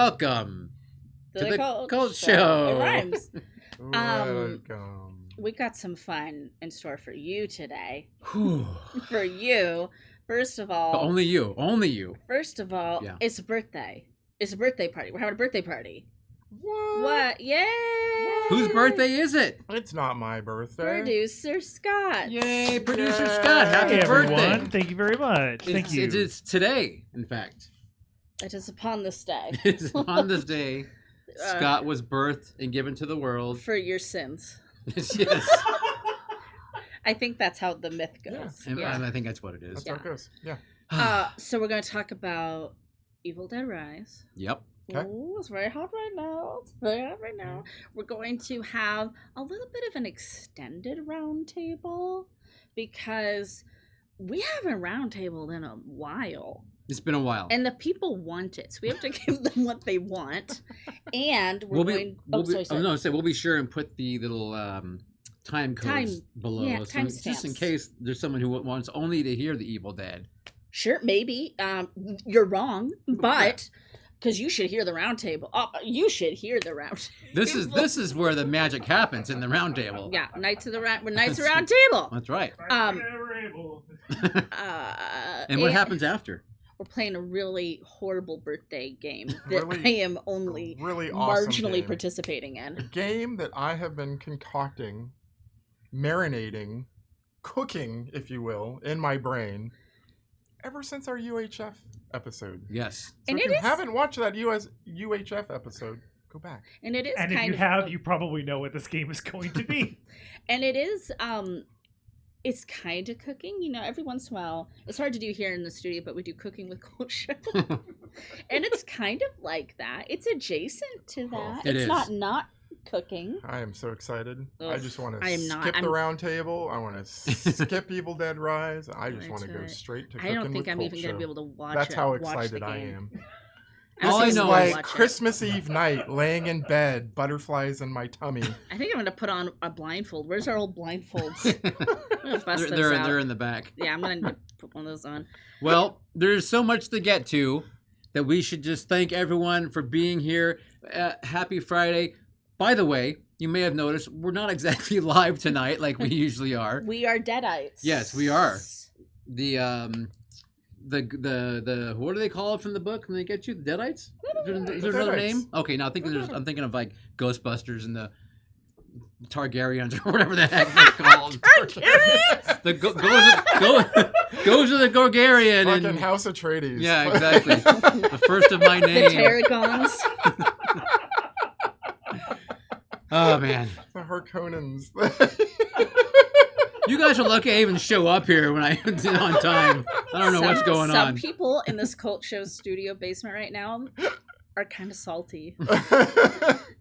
welcome to the Cult Show. It rhymes. Welcome. We got some fun in store for you today. For you, first of all. But only you. First of all, Yeah. It's a birthday. It's a birthday party. We're having a birthday party. What? Yay! Whose birthday is it? It's not my birthday. Producer Scott. Yay, Producer Yay. Scott. Happy Hey, birthday. everyone. Thank you very much. Thank you. It's today, in fact. It is upon this day. It's on this day. Scott was birthed and given to the world. For your sins. Yes. I think that's how the myth goes. And I think that's what it is. That's how it goes. Yeah. So we're going to talk about Evil Dead Rise. Yep. Okay. Oh, it's very hot right now. It's very hot right now. We're going to have a little bit of an extended roundtable because we haven't roundtabled in a while. It's been a while. And the people want it, so we have to give them what they want. And we'll be sure and put the little time codes below, just in case there's someone who wants only to hear the Evil Dead. Sure, maybe. You're wrong, but because you should hear the roundtable. Oh, you should hear the roundtable. This is where the magic happens in the roundtable. Yeah, Knights of the Round Table. That's right. And what happens after? We're playing a really horrible birthday game that I am only really awesome marginally game. participating in. A game that I have been concocting, marinating, cooking, if you will, in my brain ever since our UHF episode. Yes. So if you haven't watched that UHF episode, go back. And it is and if you have, you probably know what this game is going to be. And it is it's kind of cooking, every once in a while. It's hard to do here in the studio, but we do cooking with Cult Show. And it's kind of like that. It's adjacent to that. It it's is. not cooking. I am so excited. Ugh, I just want to I'm skip the round table. I want to skip Evil Dead Rise. I just want to go straight to cooking I don't think with I'm Cult even going to be Show. able to watch That's it. how watch excited the I game. am. All I This is know like is Christmas Eve night, laying in bed, butterflies in my tummy. I think I'm going to put on a blindfold. Where's our old blindfolds? I'm gonna bust those out. They're in the back. Yeah, I'm going to put one of those on. Well, there's so much to get to that we should just thank everyone for being here. Happy Friday. By the way, you may have noticed we're not exactly live tonight like we usually are. We are Deadites. Yes, we are. The what do they call it from the book when they get you? The Deadites? Is there another name? Okay, now I'm thinking of like Ghostbusters and the Targaryens or whatever the heck they're called. Targaryens? Goes to the Gorgarian Fucking and House Atreides. yeah, exactly. The first of my The name. Targons. Oh man. The Harkonnens. You guys are lucky I even show up here when I'm on time. I don't know what's going Some on. people in this Cult Show studio basement right now are kind of salty.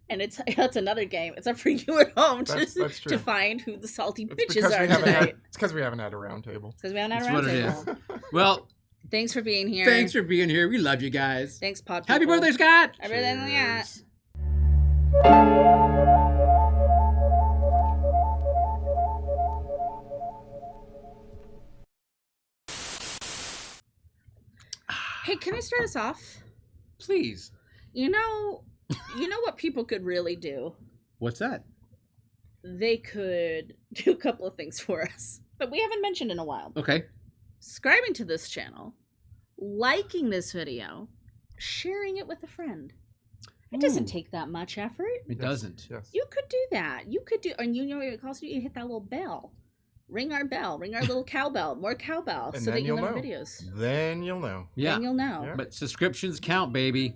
And that's another game. It's up for you at home That's true. to find who the salty It's bitches because are we haven't tonight. it's because we haven't had a round table. Because we haven't had a That's what it roundtable. is. Well, Thanks for being here. thanks for being here. We love you guys. Thanks, Pod Happy people. birthday, Scott! Happy birthday, Scott. Cheers. Hey, can I start us off? Please. You know what people could really do? What's that? They could do a couple of things for us that we haven't mentioned in a while. Okay. Subscribing to this channel, liking this video, sharing it with a friend. It doesn't take that much effort. It doesn't. Yes. You could do that. You could do, and you know what it costs you? You hit that little bell. Ring our bell. Ring our little cowbell. More cowbell. And So that then you'll you'll know know. videos. Then you'll know. Yeah. Then you'll know. Yeah. But subscriptions count, baby.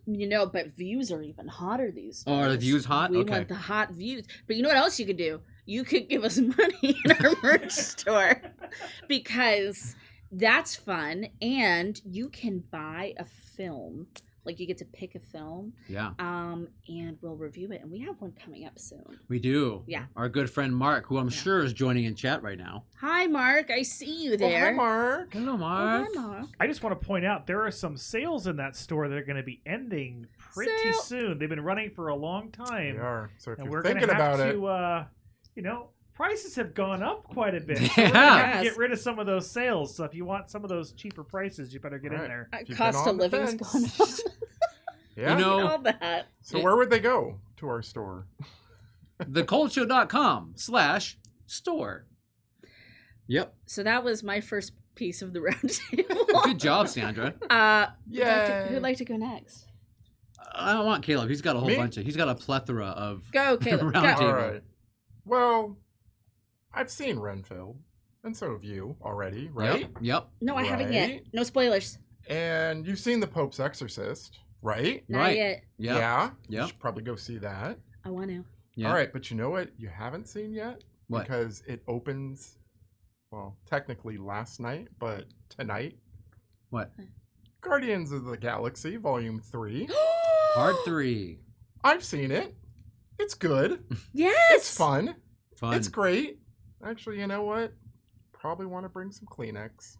But views are even hotter these days. Oh, are the views hot? We Okay. want the hot views. But you know what else you could do? You could give us money in our merch store because that's fun, and you can buy a film. Like you get to pick a film, Yeah. and we'll review it. And we have one coming up soon. We do. Yeah. Our good friend Mark, who I'm sure is joining in chat right now. Hi, Mark. I see you Oh, there. hi, Mark. Hello, Oh, Mark. hi, Mark. I just want to point out there are some sales in that store that are going to be ending pretty soon. They've been running for a long time. They are. So if And you're we're going thinking to have about to, it, prices have gone up quite a bit. So Yeah. we're going to have to Yes. get rid of some of those sales. So if you want some of those cheaper prices, you better get in Right. there. If you've been Cost on of the living's fence. going up. Yeah. You know, All that. So where would they go to our store? thecultshow.com/store. Yep. So that was my first piece of the round table. Good job, Sandra. Who'd like to go next? I don't want Caleb. He's got a whole Me? bunch of. He's got a plethora of. Go, Caleb. Round Go. table. All right. Well, I've seen Renfield, and so have you already, right? Yep. No, I haven't yet. Right. No spoilers. And you've seen The Pope's Exorcist, right? Not Right. yet. Yep. Yeah. Yep. You should probably go see that. I want to. Yep. All right, but you know what you haven't seen yet? What? Because it opens, well, technically last night, but tonight. What? Guardians of the Galaxy, Volume 3. Part 3. I've seen it. It's good. Yes. It's fun. Fun. It's great. Actually, you know what? Probably want to bring some Kleenex.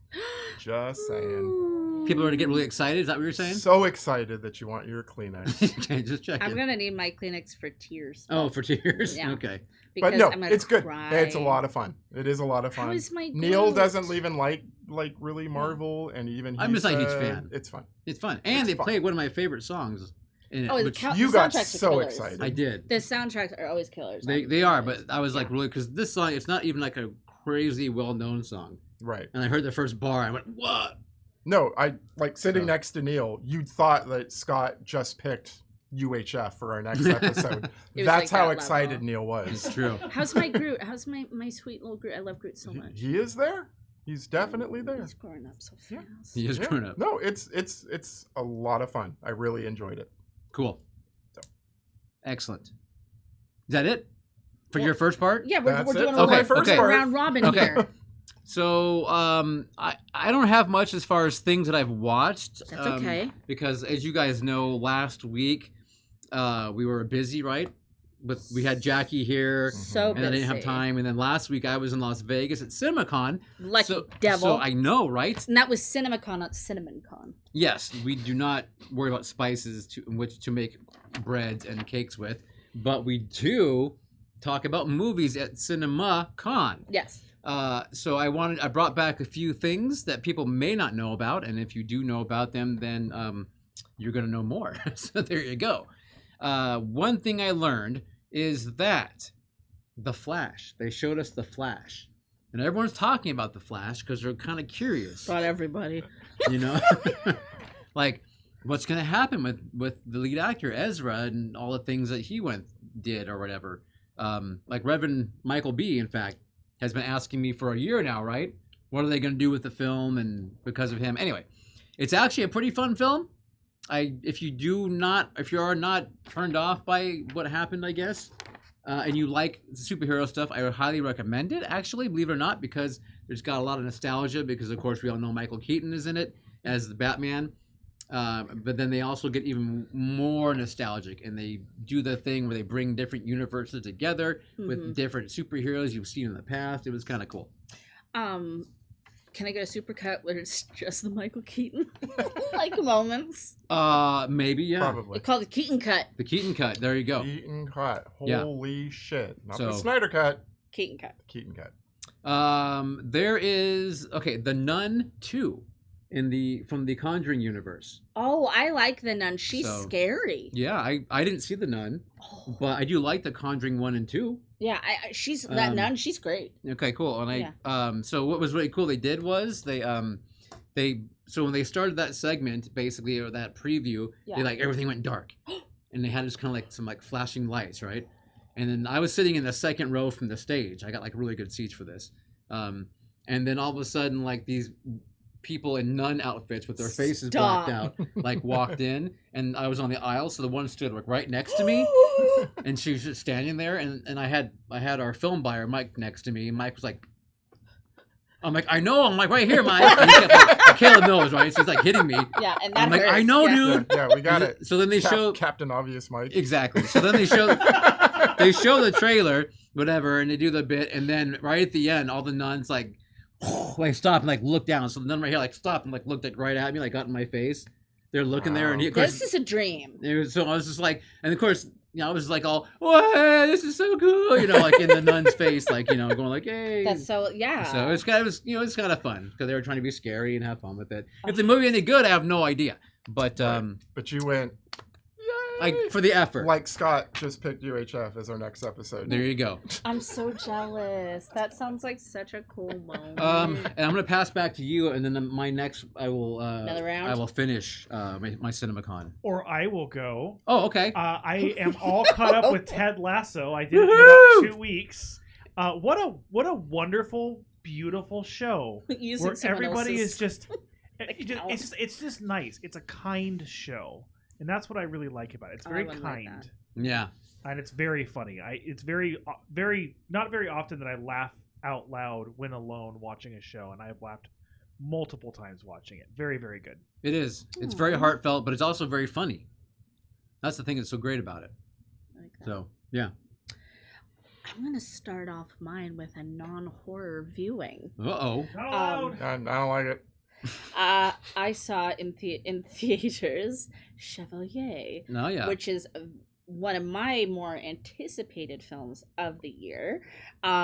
Just saying. People are gonna get really excited. Is that what you're saying? So excited that you want your Kleenex. Okay, just checking. I'm gonna need my Kleenex for tears. Oh, for tears. Yeah. Okay. Because But no, I'm gonna it's good. cry. It's a lot of fun. It is a lot of How fun. is my Neil Groot? doesn't even like really Marvel, and even I'm just not a huge fan. It's fun. It's fun, and It's they fun. played one of my favorite songs in it, Oh, the which count- You the got soundtracks are so killers. excited. I did. The soundtracks are always killers. They are, but I was like Yeah. really because this song it's not even like a crazy well known song, Right. and I heard the first bar, I went what? No, I like sitting So- next to Neil. You'd thought that Scott just picked UHF for our next episode. It was That's like how that excited level. Neil was. It's true. How's my Groot? How's my sweet little Groot? I love Groot so much. He is there. He's definitely there. He's growing up so Yeah. fast. He is Yeah. grown up. No, it's a lot of fun. I really enjoyed it. Cool. So. Excellent. Is that it for Well, your first part? Yeah, we're That's doing it a for my little first okay. part. round robin Okay. here. So I don't have much as far as things that I've watched. That's okay. Because as you guys know, last week we were busy, right? But we had Jackie here, So and I didn't have busy. time. And then last week I was in Las Vegas at CinemaCon. Lucky so, devil. So I know, right? And that was CinemaCon, not CinnamonCon. Yes, we do not worry about spices in which to make breads and cakes with, but we do talk about movies at CinemaCon. Yes. So I brought back a few things that people may not know about, and if you do know about them, then you're gonna know more. So there you go. One thing I learned is that the Flash. They showed us the Flash, and everyone's talking about the Flash because they're kind of curious. Brought everybody. You know, like what's gonna happen with the lead actor Ezra and all the things that he did or whatever. Like Reverend Michael B. In fact, has been asking me for a year now, right? What are they going to do with the film and because of him? Anyway, it's actually a pretty fun film. If you are not turned off by what happened, I guess, and you like superhero stuff, I would highly recommend it, actually, believe it or not, because there's got a lot of nostalgia because, of course, we all know Michael Keaton is in it as the Batman. But then they also get even more nostalgic, and they do the thing where they bring different universes together with different superheroes you've seen in the past. It was kind of cool. Can I get a supercut where it's just the Michael Keaton like moments? Maybe, yeah. Probably. We call it Keaton cut. The Keaton cut. There you go. Keaton cut. Yeah. Holy shit. Not So- the Snyder cut. Keaton cut. The Keaton cut. There is The Nun 2 from the Conjuring universe. Oh, I like the nun. She's So- scary. Yeah, I didn't see The Nun, Oh. but I do like the Conjuring 1 and 2. Yeah, she's that nun. She's great. Okay, cool. And so what was really cool they did was so when they started that segment, basically, or that preview, Yeah. they everything went dark. And they had just kind of some flashing lights, right? And then I was sitting in the second row from the stage. I got really good seats for this. And then all of a sudden these people in nun outfits with their faces Stop. blacked out walked in, and I was on the aisle, so the one stood right next to me. And she was just standing there, and I had our film buyer Mike next to me. And Mike was like, I'm like, I know, I'm right here, Mike. And he kept, Caleb knows, right? So he's hitting me. Yeah, and that I'm like, hurts. I know, Yeah. dude. Yeah, we got it. So then they show Captain Obvious Mike. exactly. So then they show the trailer, whatever, and they do the bit, and then right at the end, all the nuns stop and look down. So the nun right here stopped and looked right at me, got in my face. They're looking there, and of course, This is a dream. so I was just and of course, I was all, "Wow, this is so cool," in the nun's face, going "Hey." That's so yeah. So it's kind of fun because they were trying to be scary and have fun with it. If the movie any good, I have no idea. But But you went, for the effort. Like Scott just picked UHF as our next episode. There you go. I'm so jealous. That sounds like such a cool moment. And I'm gonna pass back to you, and then my next, I will Another round? I will finish my CinemaCon. Or I will go. Oh, okay. I am all caught up with Ted Lasso. I did it in about 2 weeks. What a wonderful, beautiful show Using where someone everybody else's is just it's just nice. It's a kind show, and that's what I really like about it. It's very I would like kind, that. Yeah. and it's very funny. It's very not very often that I laugh out loud when alone watching a show, and I have laughed multiple times watching it. Very, very good. It is. It's very Aw. heartfelt, but it's also very funny. That's the thing that's so great about it. I like that. So, yeah. I'm going to start off mine with a non-horror viewing. Uh-oh. Not allowed. I don't like it. I saw in theaters Chevalier, No, yeah. which is one of my more anticipated films of the year,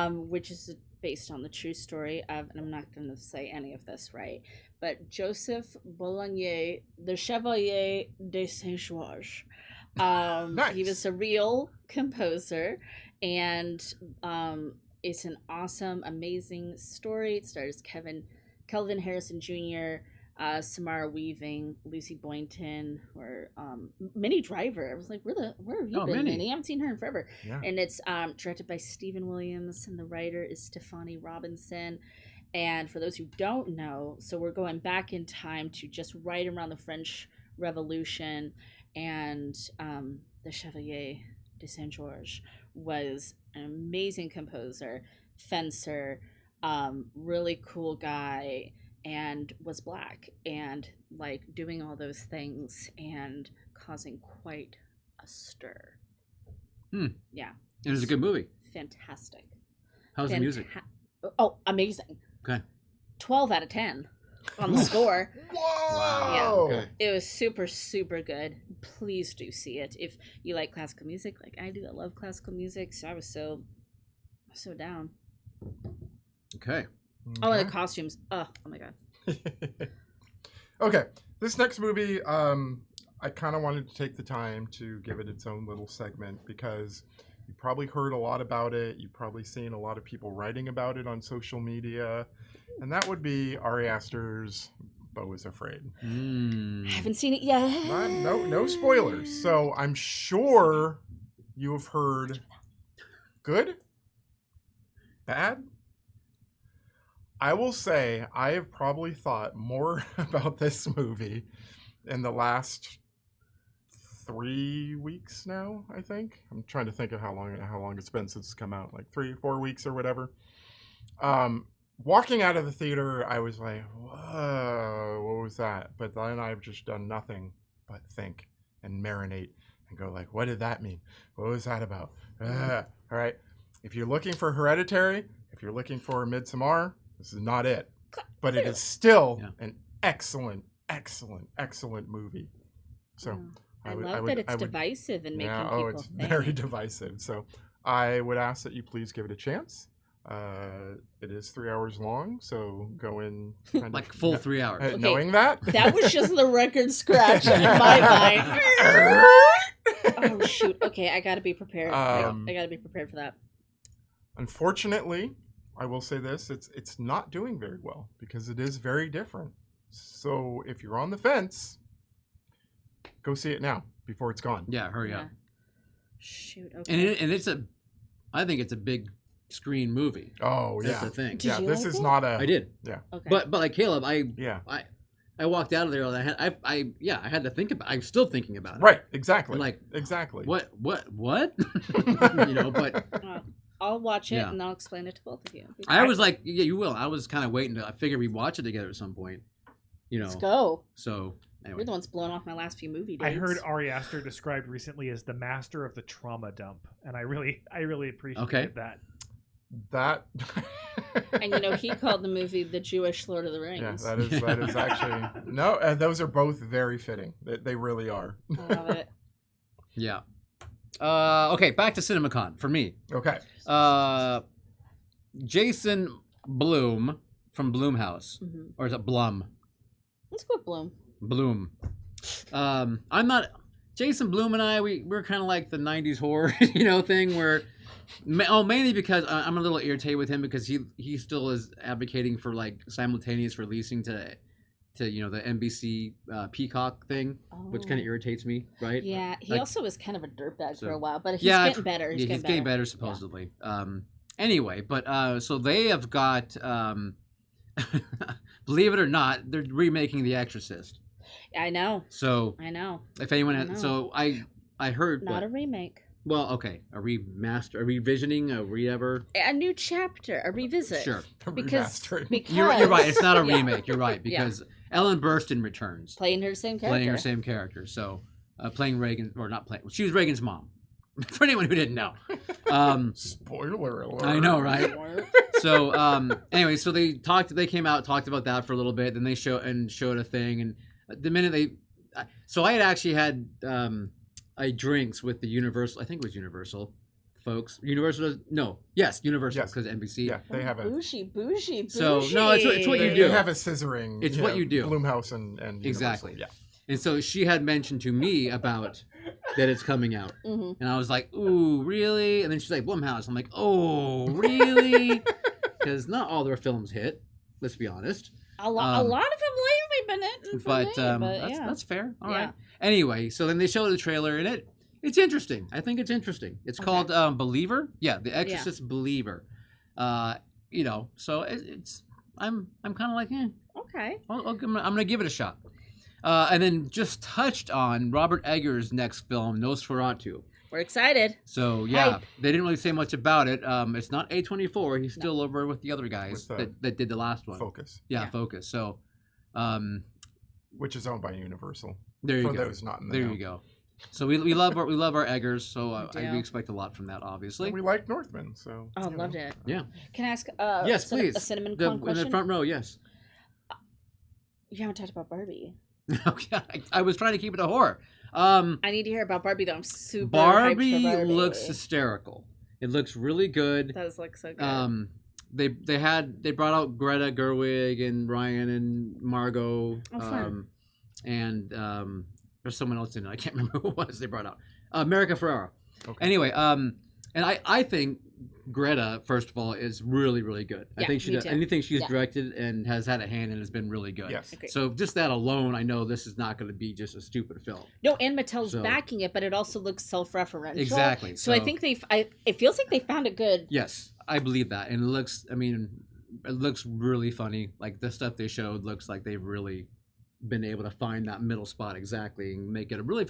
which is based on the true story of, and I'm not going to say any of this right, but Joseph Boulanger, the Chevalier de Saint-Georges. Nice. He was a real composer, and it's an awesome, amazing story. It stars Kelvin Harrison Jr., Samara Weaving, Lucy Boynton, or Minnie Driver. I was like, where have you been, Minnie. Minnie? I haven't seen her in forever. Yeah. And it's directed by Stephen Williams, and the writer is Stefani Robinson. And for those who don't know, so we're going back in time to just right around the French Revolution, and the Chevalier de Saint-Georges was an amazing composer, fencer, really cool guy, and was black, and like doing all those things and causing quite a stir. Yeah, It was a good movie. fantastic. How's the music? Oh, amazing. Okay. 12 out of 10 on the score. Whoa! Yeah. Okay. It was super, super good. Please do see it if you like classical music, like I do. I love classical music, so I was so down. Okay. Oh, and the costumes. Oh my god. Okay, this next movie, I kind of wanted to take the time to give it its own little segment because you probably heard a lot about it. You've probably seen a lot of people writing about it on social media, and that would be Ari Aster's Beau is Afraid. I haven't seen it yet. No spoilers. So I'm sure you have heard good, bad. I will say I have probably thought more about this movie in the last 3 weeks now, I think. I'm trying to think of how long it's been since it's come out, like 3-4 weeks or whatever. Walking out of the theater, I was like, whoa, what was that? But then I've just done nothing but think and marinate and go like, what did that mean? What was that about? All right. If you're looking for Hereditary, if you're looking for Midsommar, this is not it. But it is still an excellent, excellent, excellent movie. So I love that it's divisive and making people it's think. very divisive. So I would ask that you please give it a chance. It is 3 hours long, so go in kind Like of, full 3 hours. Okay. knowing that. That was just the record scratch in my mind. Oh shoot! Okay, I gotta be prepared. I gotta be prepared for that. Unfortunately, I will say this: it's not doing very well because it is very different. So if you're on the fence, go see it now before it's gone. Yeah, hurry up. Shoot. Okay. And I think it's a big screen movie. Oh That's yeah, the thing. Did yeah. you This like is it? not a. I did. Yeah, Okay. But like Caleb, I walked out of there and I had to think about. I'm still thinking about it. right. Exactly. Like exactly. What? But I'll watch it Yeah. and I'll explain it to both of you. I was like, yeah, you will. I was kind of waiting I figured we'd watch it together at some point. Let's go. So anyway. You're the one's blowing off my last few movie dates. I heard Ari Aster described recently as the master of the trauma dump, and I really appreciated that. That. And he called the movie The Jewish Lord of the Rings. Yeah, that is actually no. Those are both very fitting. They really are. I love it. Yeah. Okay, back to CinemaCon for me. Okay. Jason Blum from Blumhouse, Mhm. or is it Blum? Let's go with Bloom. Bloom. I'm not. Jason Blum and I, we're kind of like the '90s horror, thing where, mainly because I'm a little irritated with him because he still is advocating for like simultaneous releasing to the NBC Peacock thing, which kind of irritates me, right? Yeah, he Like, also was kind of a dirtbag for a while, but he's yeah, getting better. He's getting better supposedly. Anyway, but so they have got, believe it or not, they're remaking The Exorcist. I know. So I know. if anyone, I know. So I heard Not a remake. Well, okay, a remaster, a revisioning, a whatever. A new chapter, a revisit. Sure, Because you're right. It's not a remake. You're right because Ellen Burstyn returns, playing her same character. So playing Reagan, or not playing. She was Reagan's mom. For anyone who didn't know. Spoiler alert. I know, right? So anyway, so they came out, talked about that for a little bit, then they showed a thing, and the minute so I had actually had drinks with the Universal, I think it was Universal folks. Universal Universal because NBC. Yeah, they have a bougie. So no, it's what you do. They have a scissoring. It's what you do. Blumhouse and Universal. Exactly. Yeah. And so she had mentioned to me about that it's coming out, and I was like, "Ooh, really?" And then she's like, "Blumhouse." I'm like, "Oh, really?" Because not all their films hit. Let's be honest. A lot of them lately been hitting for me, that's fair. All right. Anyway, so then they showed the trailer, and it's interesting. I think it's interesting. It's called Believer. Yeah, The Exorcist Believer. So it's I'm kind of like, okay. I'm gonna give it a shot. And then just touched on Robert Eggers' next film, Nosferatu. We're excited. So yeah, they didn't really say much about it. It's not A24. He's still over with the other guys that did the last one. Focus. Yeah, Focus. So, which is owned by Universal. There you go. For those not in the there know. you go. So we love our Eggers. So we expect a lot from that, obviously. And we like Northman. So. Oh, loved it. Yeah. Can I ask? Yes, please. A cinnamon con question. In the front row, yes. You haven't talked about Barbie. Okay, I was trying to keep it a horror. I need to hear about Barbie though. I'm super Barbie hyped for Barbie. looks hysterical. It looks really good. It does look so good. They brought out Greta Gerwig and Ryan and Margot. Fun. And there's someone else in it. I can't remember who it was they brought out. America Ferrera. Okay. Anyway, and I think Greta, first of all, is really, really good. Yeah, I think she does too. anything she's directed and has had a hand in has been really good. Yes. Okay. So just that alone, I know this is not going to be just a stupid film. No, and Mattel's backing it, but it also looks self-referential. Exactly. So I think it feels like they found a good. Yes, I believe that, and it looks really funny. Like the stuff they showed looks like they've really been able to find that middle spot exactly and make it a really.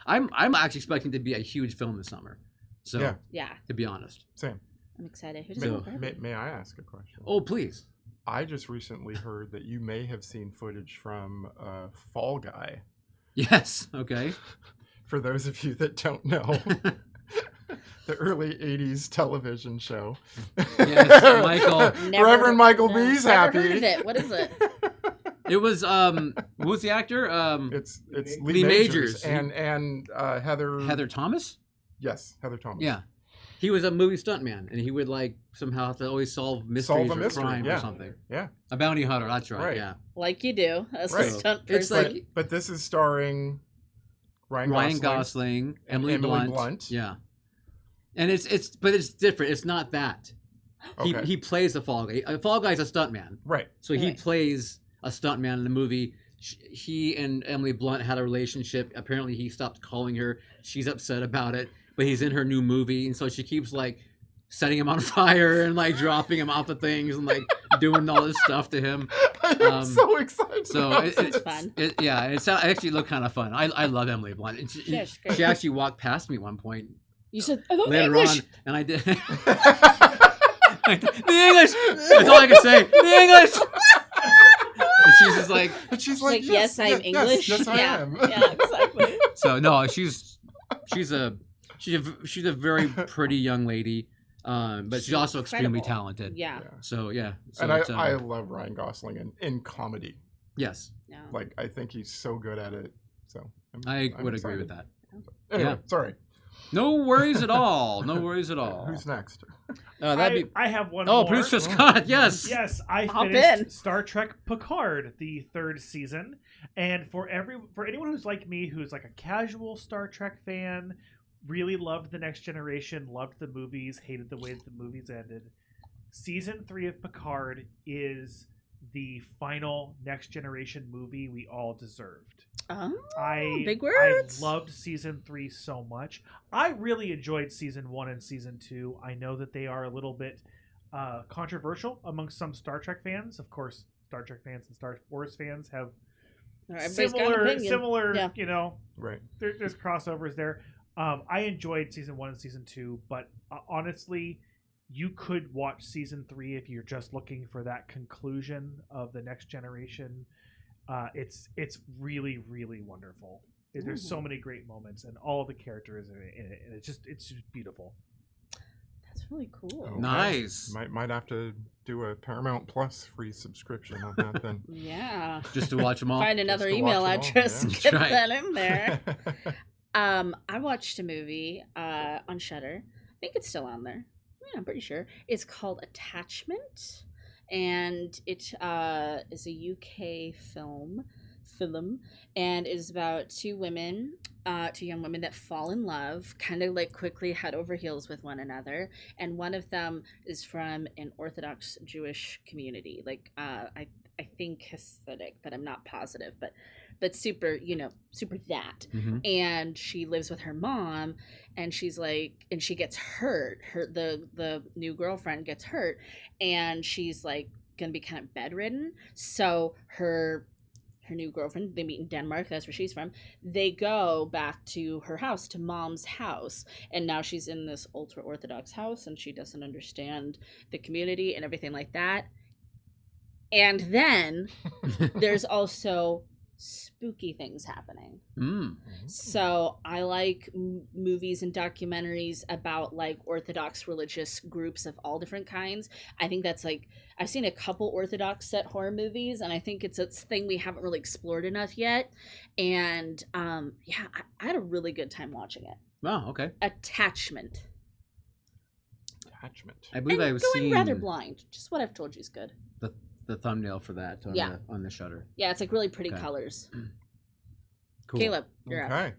I'm actually expecting it to be a huge film this summer. So yeah. To be honest, same. I'm excited. Who does May I ask a question? Oh, please. I just recently heard that you may have seen footage from Fall Guy. Yes. Okay. For those of you that don't know, the early 80s television show. Yes, Michael. Reverend Michael B's happy. Never heard of it. What is it? It was who's the actor? It's Lee Majors and Heather Thomas. Yes, Heather Thomas. Yeah. He was a movie stuntman, and he would somehow have to always solve mysteries or crime or something. Yeah. A bounty hunter, that's right. Yeah. Like you do as a stunt It's person. But this is starring Ryan Gosling, and Emily Blunt. Yeah. And it's different. It's not that. Okay. He plays a Fall Guy. A Fall Guy's a stuntman. Right. So he plays a stuntman in the movie. He and Emily Blunt had a relationship. Apparently he stopped calling her. She's upset about it. But he's in her new movie, and so she keeps setting him on fire and dropping him off of things and doing all this stuff to him. I'm so excited. So it's fun. It actually looked kind of fun. I love Emily Blunt. And she actually walked past me one point. You said later English. On, and I did. The English. That's all I can say. The English. And she's just like. But she's like, yes, I'm English. Yes, I am. Yeah, exactly. So no, she's a very pretty young lady, but she's also extremely talented. Yeah. So yeah. So and I love Ryan Gosling in comedy. Yes. Yeah. I think he's so good at it. So I would agree with that. Anyway, sorry. No worries at all. No worries at all. Who's next? That'd be. I have one Oh, more. Producer Scott, yes. Yes, I Hop finished in. Star Trek Picard, the 3rd season, and for anyone who's like me, who's like a casual Star Trek fan, really loved the Next Generation, loved the movies, hated the way that the movies ended. Season 3 of Picard is the final Next Generation movie we all deserved. Oh, I big words. I loved season 3 so much. I really enjoyed season 1 and season 2. I know that they are a little bit controversial amongst some Star Trek fans. Of course, Star Trek fans and Star Wars fans have Everybody's got an opinion. similar, Yeah. you know, Right. there's crossovers there. I enjoyed season 1 and season 2, but honestly, you could watch season 3 if you're just looking for that conclusion of the Next Generation. It's really, really wonderful. There's so many great moments, and all of the characters in it, and it's just beautiful. That's really cool. Okay. Nice. Might have to do a Paramount Plus free subscription on that then. Yeah. Just to watch them all. Find another to email watch 'em all, address and yeah. get That's right. that in there. I watched a movie on Shudder. I think it's still on there. Yeah, I'm pretty sure. It's called Attachment, and it is a UK film, and is about two young women that fall in love, kind of like quickly head over heels with one another, and one of them is from an Orthodox Jewish community, like I think Hasidic, but I'm not positive, but super, super that. Mhm. And she lives with her mom, and she's like, and she gets hurt. The new girlfriend gets hurt, and she's like gonna be kind of bedridden. So her new girlfriend, they meet in Denmark, that's where she's from. They go back to her house, to mom's house, and now she's in this ultra Orthodox house, and she doesn't understand the community and everything like that. And then there's also spooky things happening. So I like movies and documentaries about like Orthodox religious groups of all different kinds. I think that's like, I've seen a couple Orthodox set horror movies, and I think it's a thing we haven't really explored enough yet. And yeah, I had a really good time watching it. Oh, okay. Attachment. I believe And I've going seen rather blind. Just what I've told you is good. the thumbnail for that on the Shudder. Yeah, it's like really pretty Okay. colors. Cool. Caleb, you're up. Okay.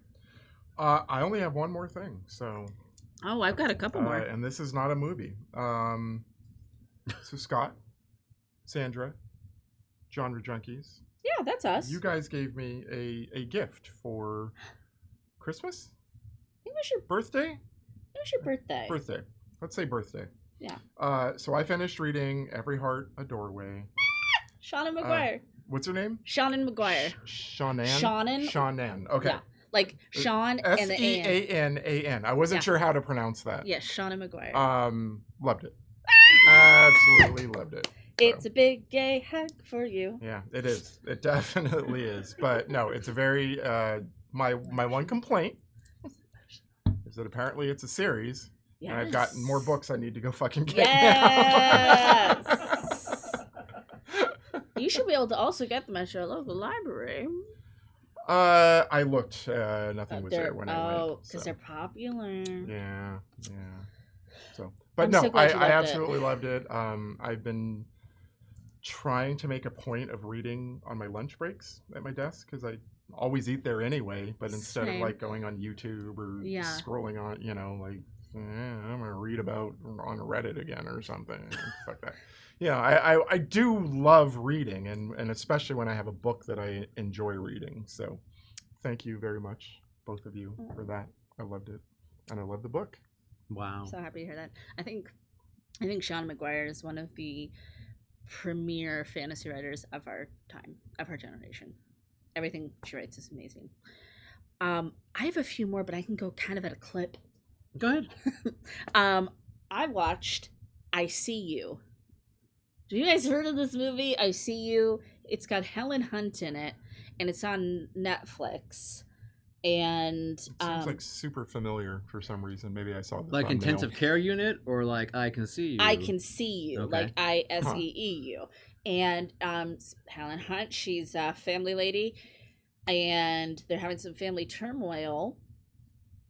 I only have one more thing, so. Oh, I've got a couple more. And this is not a movie. So Scott, Sandra, Genre Junkies, Yeah, that's us. you guys gave me a gift for Christmas? I think it Birthday? was your birthday. Birthday. Let's say birthday. Yeah. So I finished reading Every Heart a Doorway. Shannon McGuire. What's her name? Shannon McGuire. Shannon. Shannon. Shannon. Okay. Yeah. Like Sean and the A-N. Seanan. I wasn't Yeah. sure how to pronounce that. Yes, Shannon McGuire. Loved it. Absolutely loved it. It's a big gay hug for you. Yeah, it is. It definitely is. But no, it's a very my one complaint is that apparently it's a series, Yes. and I've got more books I need to go fucking get Yes. now. You should be able to also get them at your local library. I looked. Nothing was there when I went. Oh, because so. they're popular. Yeah. So, but I'm no, so glad you I loved it. absolutely loved it. I've been trying to make a point of reading on my lunch breaks at my desk because I always eat there anyway. But instead Same. of like going on YouTube or Yeah. scrolling on, like I'm gonna read about on Reddit again or something. Fuck that. Yeah, I do love reading, and especially when I have a book that I enjoy reading. So, thank you very much, both of you, for that. I loved it, and I love the book. Wow. So happy to hear that. I think Shannon McGuire is one of the premier fantasy writers of our time, of our generation. Everything she writes is amazing. I have a few more, but I can go kind of at a clip. Go ahead. I watched I See You. Have you guys heard of this movie? I See You. It's got Helen Hunt in it, and it's on Netflix. And It seems like super familiar for some reason. Maybe I saw the Like thumbnail. intensive care unit or like I Can See You? I Can See You, Okay. like ISEEU. And Helen Hunt, she's a family lady, and they're having some family turmoil.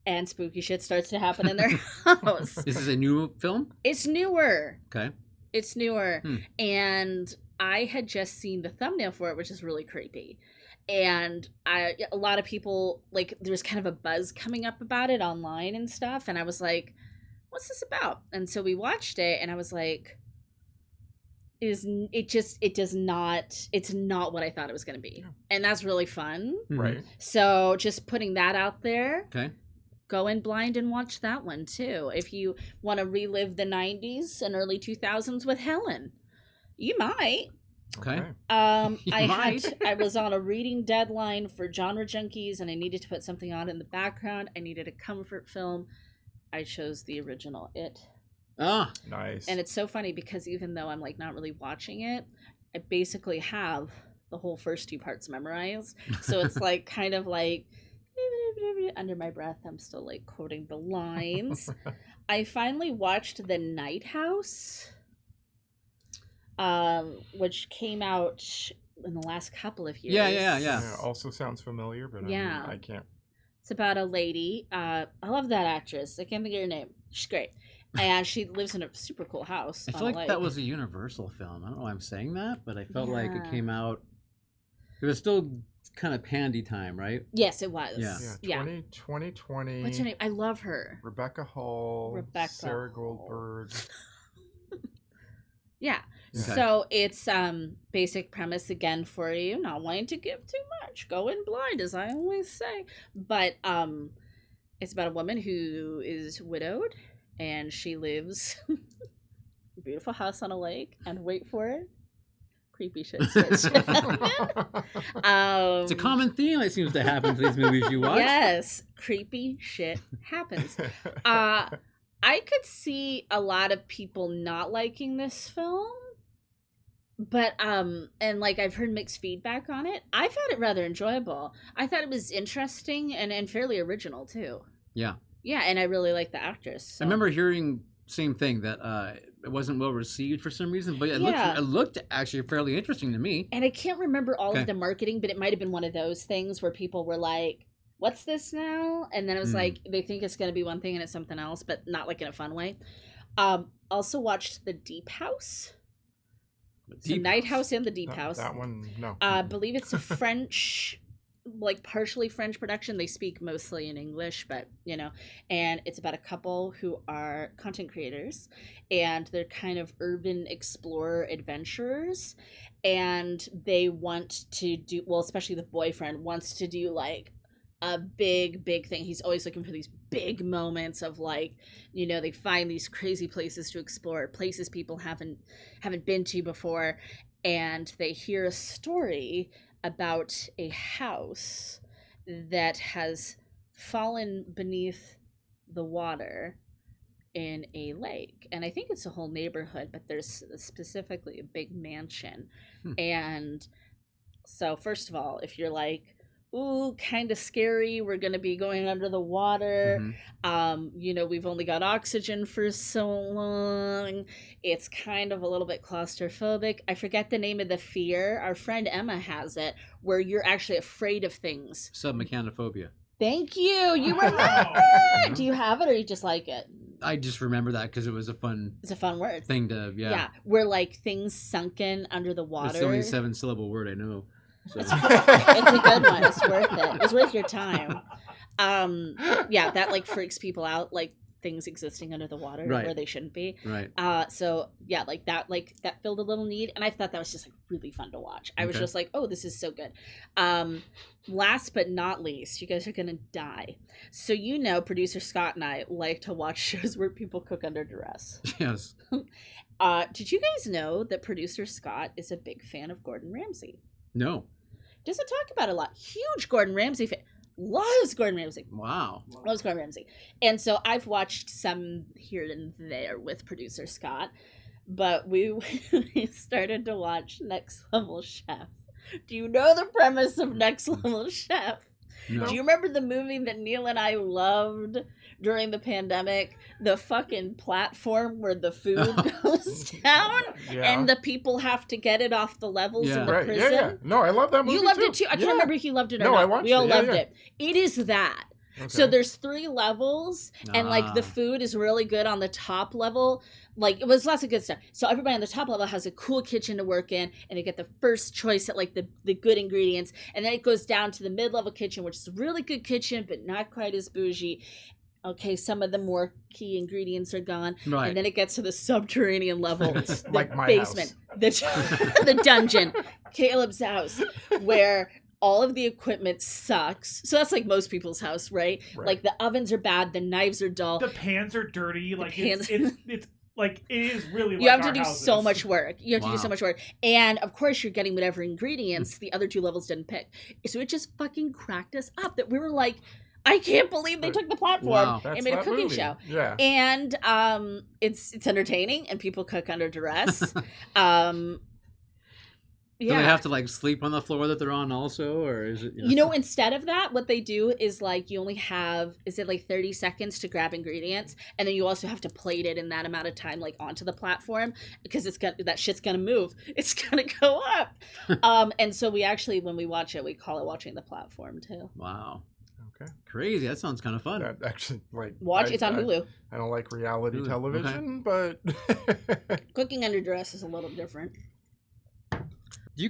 and spooky shit starts to happen in their house. This is a new film? It's newer. Okay. It's newer. And I had just seen the thumbnail for it, which is really creepy. And a lot of people, like, there's kind of a buzz coming up about it online and stuff. And I was like, what's this about? And so we watched it, and I was like, it's not what I thought it was going to be. And that's really fun. Right. So just putting that out there. Okay. Go in blind and watch that one too. If you want to relive the 90s and early 2000s with Helen, you might. Okay. I was on a reading deadline for Genre Junkies, and I needed to put something on in the background. I needed a comfort film. I chose the original It. Ah, Nice. And it's so funny because even though I'm like not really watching it, I basically have the whole first 2 parts memorized. So it's like kind of like under my breath, I'm still like quoting the lines. I finally watched The Night House, which came out in the last couple of years. Yeah. Also sounds familiar, but Yeah. I can't. It's about a lady. I love that actress. I can't think of her name. She's great. And she lives in a super cool house. I feel like that was a Universal film. I don't know why I'm saying that, but I felt like it Yeah. came out. It was still kind of pandy time, right? Yes, it was. Yeah. 2020. What's her name? I love her. Rebecca Hall. Sarah Hall. Goldberg. Yeah. Yeah. Okay. So it's basic premise again for you. Not wanting to give too much. Go in blind, as I always say. But it's about a woman who is widowed, and she lives in a beautiful house on a lake. And wait for it, creepy shit starts to happen. It's a common theme that seems to happen to these movies you watch. Yes, creepy shit happens. I could see a lot of people not liking this film, but and like I've heard mixed feedback on it. I found it rather enjoyable. I thought it was interesting and fairly original too. Yeah. Yeah, and I really like the actress. So. I remember hearing same thing that it wasn't well received for some reason, but it looked actually fairly interesting to me. And I can't remember all Okay. of the marketing, but it might have been one of those things where people were like, what's this now? And then it was like, they think it's going to be one thing and it's something else, but not like in a fun way. Also watched The Deep House. So Night House and The Deep House. That one, no. I believe it's a French, like partially French production. They speak mostly in English, but you know, and it's about a couple who are content creators, and they're kind of urban explorer adventurers, and they want to do, well, especially the boyfriend wants to do like a big thing. He's always looking for these big moments of like, you know, they find these crazy places to explore, places people haven't been to before, and they hear a story about a house that has fallen beneath the water in a lake. And I think it's a whole neighborhood, but there's specifically a big mansion. And so first of all, if you're like, ooh, kind of scary, we're going to be going under the water. You know, we've only got oxygen for so long. It's kind of a little bit claustrophobic. I forget the name of the fear. Our friend Emma has it, where you're actually afraid of things. Submechanophobia. Thank you. You remember? Do you have it, or you just like it? I just remember that because it was It's a fun word. thing to, Yeah. Where like things sunken under the water. It's the only 7-syllable word I know. So. It's a good one. It's worth it. It's worth your time. Yeah, that like freaks people out, like things existing under the water where they shouldn't be. Right. So yeah, like that filled a little need, and I thought that was just like really fun to watch. I was just like, oh, this is so good. Last but not least, you guys are gonna die. So you know, producer Scott and I like to watch shows where people cook under duress. Yes. Did you guys know that producer Scott is a big fan of Gordon Ramsay? No. Doesn't talk about it a lot. Huge Gordon Ramsay fan. Loves Gordon Ramsay. Wow. Loves Gordon Ramsay. And so I've watched some here and there with producer Scott, but we started to watch Next Level Chef. Do you know the premise of Next Level Chef? No. Do you remember the movie that Neil and I loved during the pandemic? The fucking platform where the food goes down and the people have to get it off the levels in the prison? Yeah. No, I love that movie. You loved it too. I can't remember if you loved it or not. I watched We all it. loved it. It is that. So Okay. there's 3 levels, and like the Ah. food is really good on the top level. Like it was lots of good stuff. So everybody on the top level has a cool kitchen to work in, and they get the first choice at like the good ingredients, and then it goes down to the mid-level kitchen, which is a really good kitchen, but not quite as bougie. Okay, some of the more key ingredients are gone, Right. and then it gets to the subterranean level, the Like my basement, the dungeon, Caleb's house, where all of the equipment sucks. So that's like most people's house, right? Right. Like the ovens are bad, the knives are dull. The pans are dirty. Like pans- it's like it is really. You like have to our do houses. so much work. You have to do Wow. so much work. And of course, you're getting whatever ingredients the other 2 levels didn't pick. So it just fucking cracked us up that we were like, I can't believe they took the platform Wow. That's and made a that cooking movie. show. Yeah. And it's entertaining, and people cook under duress. Do they have to like sleep on the floor that they're on also, or is it? You know, instead of that, what they do is like you only have, is it like 30 seconds to grab ingredients, and then you also have to plate it in that amount of time, like onto the platform, because that shit's gonna move. It's gonna go up. And so we actually, when we watch it, we call it watching the platform too. Wow. Okay. Crazy. That sounds kind of fun. That actually like It's on Hulu. I don't like reality Hulu, television, but Cooking under duress is a little different. Do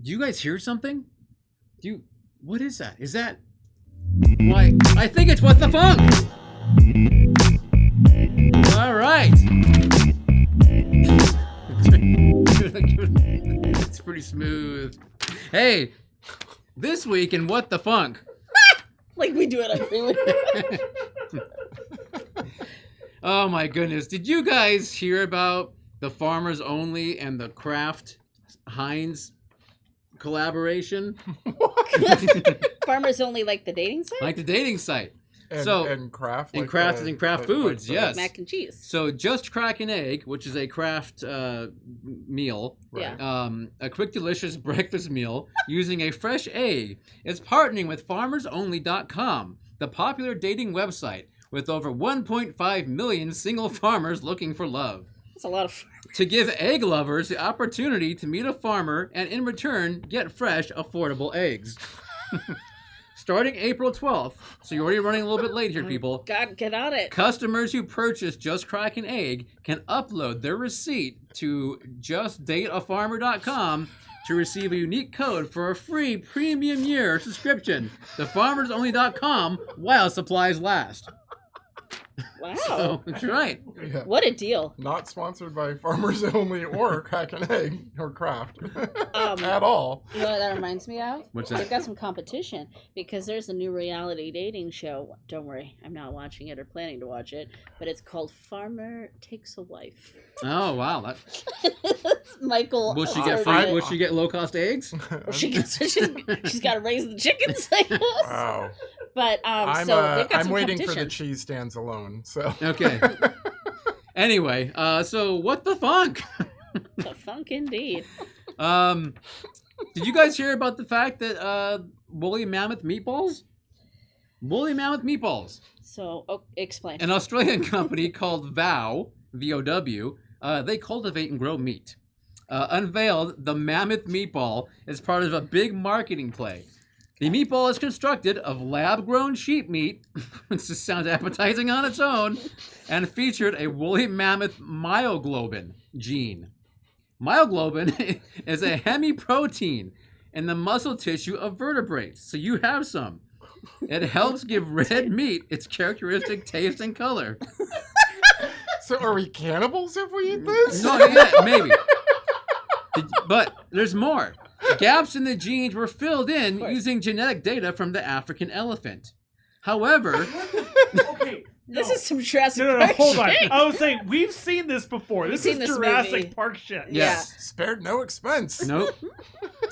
you guys hear something? What is that? Is that why? I think it's What the Funk. All right. It's pretty smooth. Hey, this week in What the Funk. Like we do it every week. Oh my goodness. Did you guys hear about the Farmers Only and the Kraft Heinz collaboration? Farmers Only, like the dating site? Like the dating site. and Kraft And like Kraft the- and Kraft like Foods, the- yes. Mac and cheese. So Just Crack an Egg, which is a Kraft meal, Right. Yeah. a quick delicious breakfast meal using a fresh egg, is partnering with FarmersOnly.com, the popular dating website with over 1.5 million single farmers looking for love, That's a lot of to give egg lovers the opportunity to meet a farmer and in return get fresh, affordable eggs. Starting April 12th, so you're already running a little bit late here, people. God, get on it. Customers who purchase Just Crack an Egg can upload their receipt to justdateafarmer.com to receive a unique code for a free premium year subscription to farmersonly.com while supplies last. Wow. So, that's right. Yeah. What a deal. Not sponsored by Farmers Only or Crack an Egg or Kraft Um, at all. You know what that reminds me of? What's They've that? got some competition because there's a new reality dating show. Don't worry, I'm not watching it or planning to watch it, but it's called Farmer Takes a Wife. Oh, wow. That, Michael. will she started get free? it. Will she get low-cost eggs? She's got to raise the chickens, I guess. Wow. But I'm so they've got I'm some waiting for the competition. cheese stands alone. So Okay. Anyway, so what the funk? The funk indeed. Did you guys hear about the fact that woolly mammoth meatballs? Woolly mammoth meatballs. So explain. An Australian company called VOW, V-O-W, they cultivate and grow meat. Unveiled the mammoth meatball as part of a big marketing play. The meatball is constructed of lab-grown sheep meat, which just sounds appetizing on its own, and featured a woolly mammoth myoglobin gene. Myoglobin is a hemiprotein in the muscle tissue of vertebrates, so you have some. It helps give red meat its characteristic taste and color. So are we cannibals if we eat this? No, yeah, maybe. But there's more. Gaps in the genes were filled in using genetic data from the African elephant. However, Okay. This no. is some Jurassic No, Park hold on. shit. I was saying we've seen this before. We've This seen is this Jurassic movie. Park shit. yes. Spared no expense. Nope.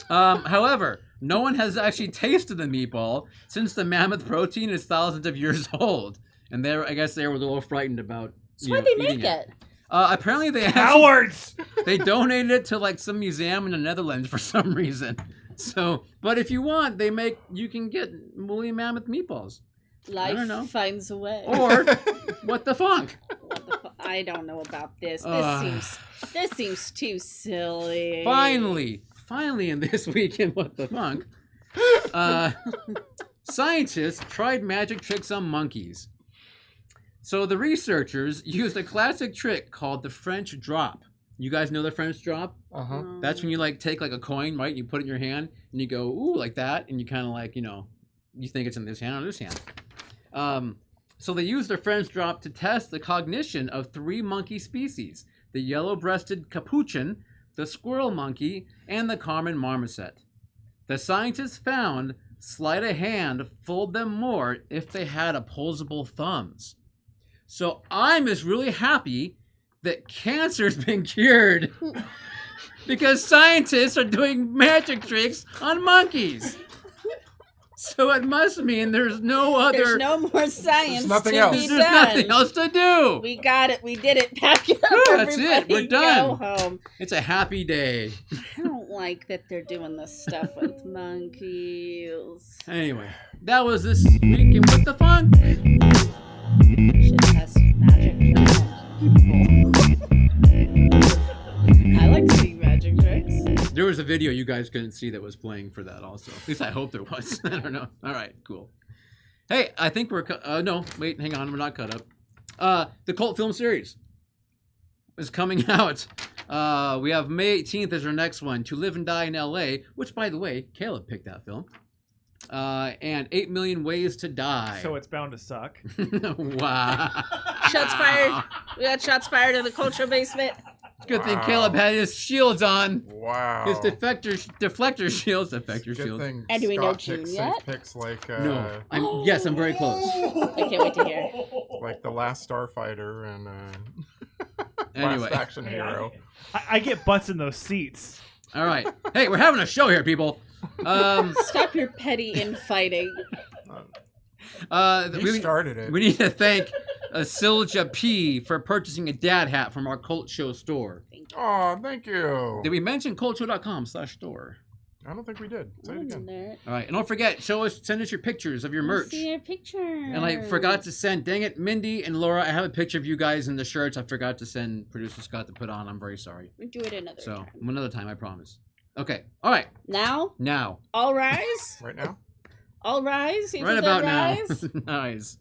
However, no one has actually tasted the meatball since the mammoth protein is thousands of years old. And I guess they were a little frightened about So why'd they make eating it? Apparently they actually, Cowards! they donated it to like some museum in the Netherlands for some reason. So, but if you want, you can get woolly mammoth meatballs. I don't know. Life finds a way. Or what the funk? What the I don't know about this. Uh. This seems too silly. Finally in this weekend, what the funk? Scientists tried magic tricks on monkeys. So the researchers used a classic trick called the French drop. You guys know the French drop? Uh-huh. That's when you like take like a coin, right? You put it in your hand and you go, ooh, like that. And you kind of like, you think it's in this hand or this hand. So they used the French drop to test the cognition of 3 monkey species: the yellow-breasted capuchin, the squirrel monkey, and the common marmoset. The scientists found sleight of hand fooled them more if they had opposable thumbs. So I'm just really happy that cancer's been cured because scientists are doing magic tricks on monkeys. So it must mean there's no other. There's no more science nothing to else. be There's done. nothing else to do. We got it. We did it. Pack it up. That's it. Everybody. We're done. Go home. It's a happy day. I don't like that they're doing this stuff with monkeys. Anyway, that was this week in What the Funk. Should test magic tricks on people. I like seeing magic tricks. There was a video you guys couldn't see that was playing for that also. At least I hope there was. I don't know. All right, cool. Hey, I think we're no, wait, hang on, we're not cut up. The cult film series is coming out. We have May 18th as our next one, To Live and Die in LA, which, by the way, Caleb picked that film. And 8 Million Ways to Die. So it's bound to suck. Wow. Shots fired. We got shots fired in the cultural basement. Good thing Wow. Caleb had his shields on. Wow. His deflector shields. Good thing And do we know Scott June picks yet? safe picks like No. Yes, I'm very close. I can't wait to hear. like the Last Starfighter and Anyway. Last Action Hero. I get butts in those seats. All right. Hey, we're having a show here, people. Stop your petty infighting. He we, started it. we need to thank Silja P for purchasing a dad hat from our Cult Show store. Oh, thank you. Did we mention cultshow.com/store? I don't think we did. Say it again. All right. And don't forget, send us your pictures of your merch. See your picture. And I forgot to send, dang it, Mindy and Laura, I have a picture of you guys in the shirts I forgot to send producer Scott to put on. I'm very sorry. We do it another So, time. another time, I promise. Okay. All right. Now, Now. all rise. Right now? All rise. Evil Right Dead about rise. now. Nice.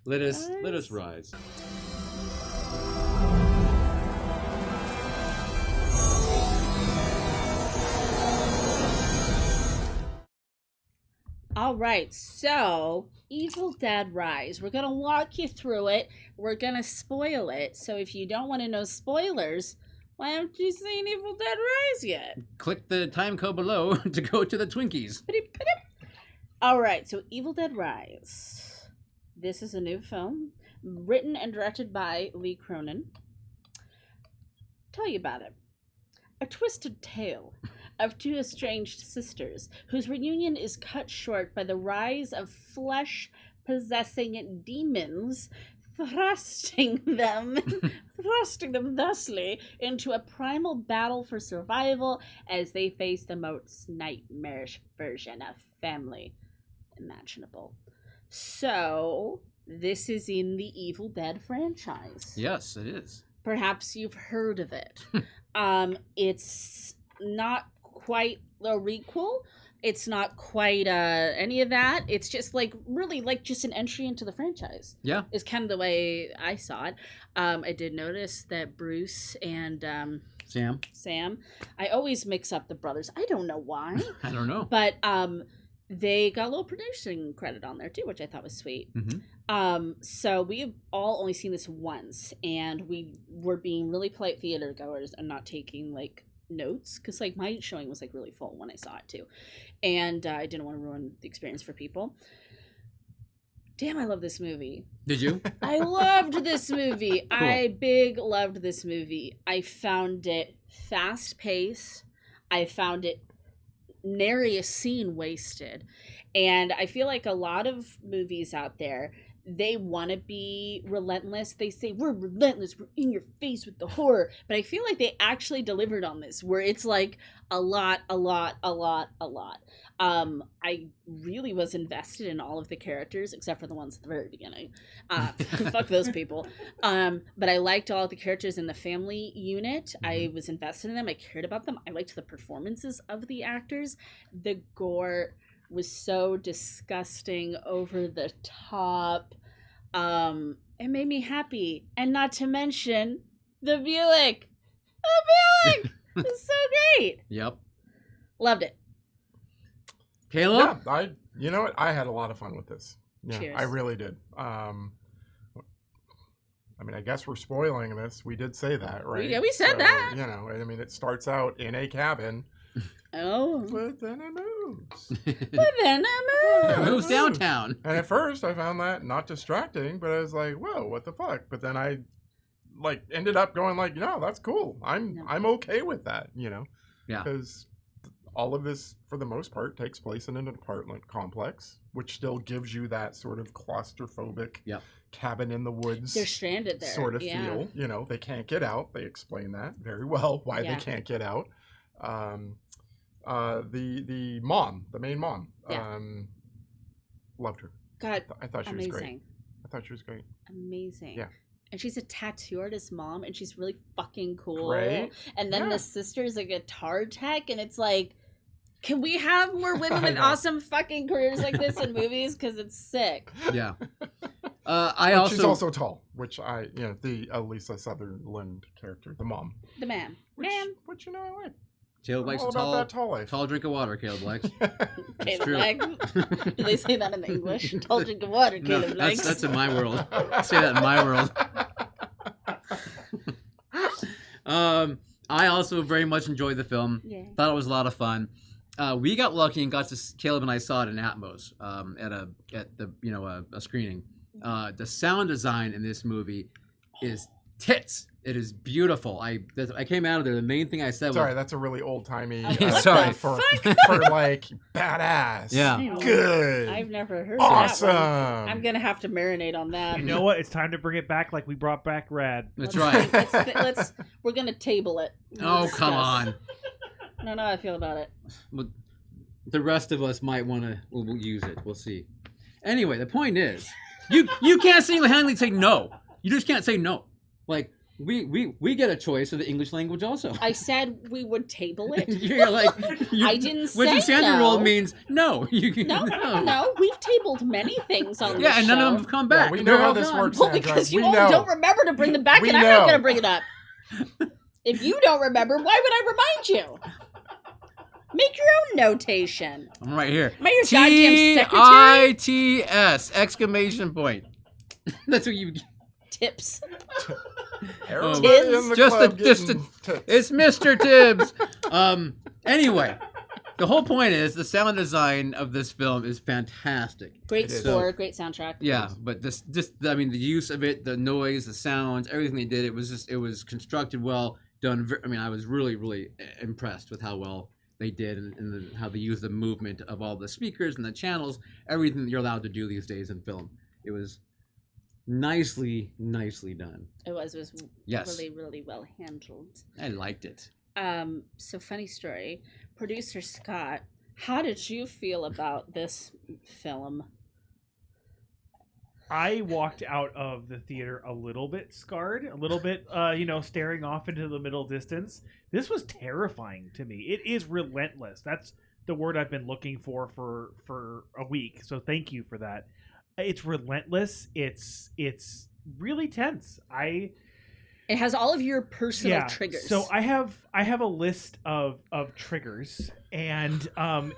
Let us rise. All right, so Evil Dead Rise. We're going to walk you through it. We're going to spoil it. So if you don't want to know spoilers, why haven't you seen Evil Dead Rise yet? Click the time code below to go to the Twinkies. All right, so Evil Dead Rise. This is a new film written and directed by Lee Cronin. Tell you about it. A twisted tale of 2 estranged sisters whose reunion is cut short by the rise of flesh-possessing demons thrusting them thusly into a primal battle for survival as they face the most nightmarish version of family imaginable. So, this is in the Evil Dead franchise. Yes, it is. Perhaps you've heard of it. It's not quite a requel. It's not quite any of that. It's just like really like just an entry into the franchise. Yeah. Is kind of the way I saw it. I did notice that Bruce and Sam. I always mix up the brothers. I don't know why. I don't know. But they got a little producing credit on there too, which I thought was sweet. Mm-hmm. So we've all only seen this once, and we were being really polite theater goers and not taking like notes because like my showing was like really full when I saw it too, and I didn't want to ruin the experience for people. Damn, I love this movie. Did you? I loved this movie. Cool. I loved this movie. I found it fast paced. I found it nary a scene wasted. And I feel like a lot of movies out there, they want to be relentless. They say, we're relentless, we're in your face with the horror. But I feel like they actually delivered on this, where it's like a lot. I really was invested in all of the characters, except for the ones at the very beginning. Fuck those people. But I liked all of the characters in the family unit. I was invested in them. I cared about them. I liked the performances of the actors. The gore was so disgusting, over the top. It made me happy. And not to mention the Buick. The Buick is so great. Yep. Loved it. Caleb? Yeah, you know what? I had a lot of fun with this. Yeah, Cheers. I really did. I mean, I guess we're spoiling this. We did say that, right? Yeah, we said that. You know, I mean, it starts out in a cabin, Oh. but then it moves. But then It I moves downtown. And at first, I found that not distracting, but I was like, "Whoa, what the fuck?" But then I, ended up going like, "No, that's cool. I'm okay with that." You know, Yeah. because all of this, for the most part, takes place in an apartment complex, which still gives you that sort of claustrophobic Yep. cabin in the woods They're stranded there. sort of Yeah. feel. You know, they can't get out. They explain that very well, why Yeah. they can't get out. The mom, the main mom, Yeah. loved her. God, I thought she was great. amazing. I thought she was great. Amazing. Yeah. And she's a tattoo artist mom, and she's really fucking cool. Great. And then Yeah. the sister's a guitar tech, and it's like, can we have more women I with know. awesome fucking careers like this in movies? Because it's sick. Yeah. But she's also tall, which the Elisa Sutherland character, the mom. The man. Which, Man. which I like. Caleb I'm likes all a about tall, that tall life. tall drink of water, Caleb likes. Caleb true. likes. Do they say that in English? Tall drink of water, No, Caleb likes. that's in my world. Say that in my world. I also very much enjoyed the film. Yeah. Thought it was a lot of fun. We got lucky and Caleb and I saw it in Atmos at a screening. The sound design in this movie is tits. It is beautiful. I came out of there. The main thing I said was, Sorry, that's a really old timey. What Sorry. for like badass. Yeah. Good. I've never heard Awesome. that one. I'm going to have to marinate on that. You know what? It's time to bring it back like we brought back Rad. that's right. We're going to table it. We'll Oh, discuss. come on. I don't know how I feel about it. Well, the rest of us might want to we'll use it. We'll see. Anyway, the point is, you can't single-handedly say no. You just can't say no. Like, we get a choice of the English language also. I said we would table it. You're like, I didn't Which say in standard no. rule means no. You can, No, we've tabled many things on Yeah, this and none show. of them have come back. we They're know how all this gone. works. Well, Sandra. because you We all know. don't remember to bring them back, We and I'm not know. going to bring it up. If you don't remember, why would I remind you? Make your own notation. I'm right here. Am I your goddamn secretary? TITS! Exclamation point. That's what you. Tips. Everybody Tids? in the Just club a- just getting tits. It's Mr. Tibbs. Anyway, the whole point is the sound design of this film is fantastic. Great It is. score, great soundtrack. Yeah, but the use of it, the noise, the sounds, everything they did, it was constructed well, done. I was really, really impressed with how well they did and how they used the movement of all the speakers and the channels, everything that you're allowed to do these days in film. It was nicely done. It was Yes. really, really well handled. I liked it. So funny story. Producer Scott, how did you feel about this film? I walked out of the theater a little bit scarred, a little bit, staring off into the middle distance. This was terrifying to me. It is relentless. That's the word I've been looking for a week. So thank you for that. It's relentless. It's really tense. It has all of your personal triggers. So I have a list of triggers, and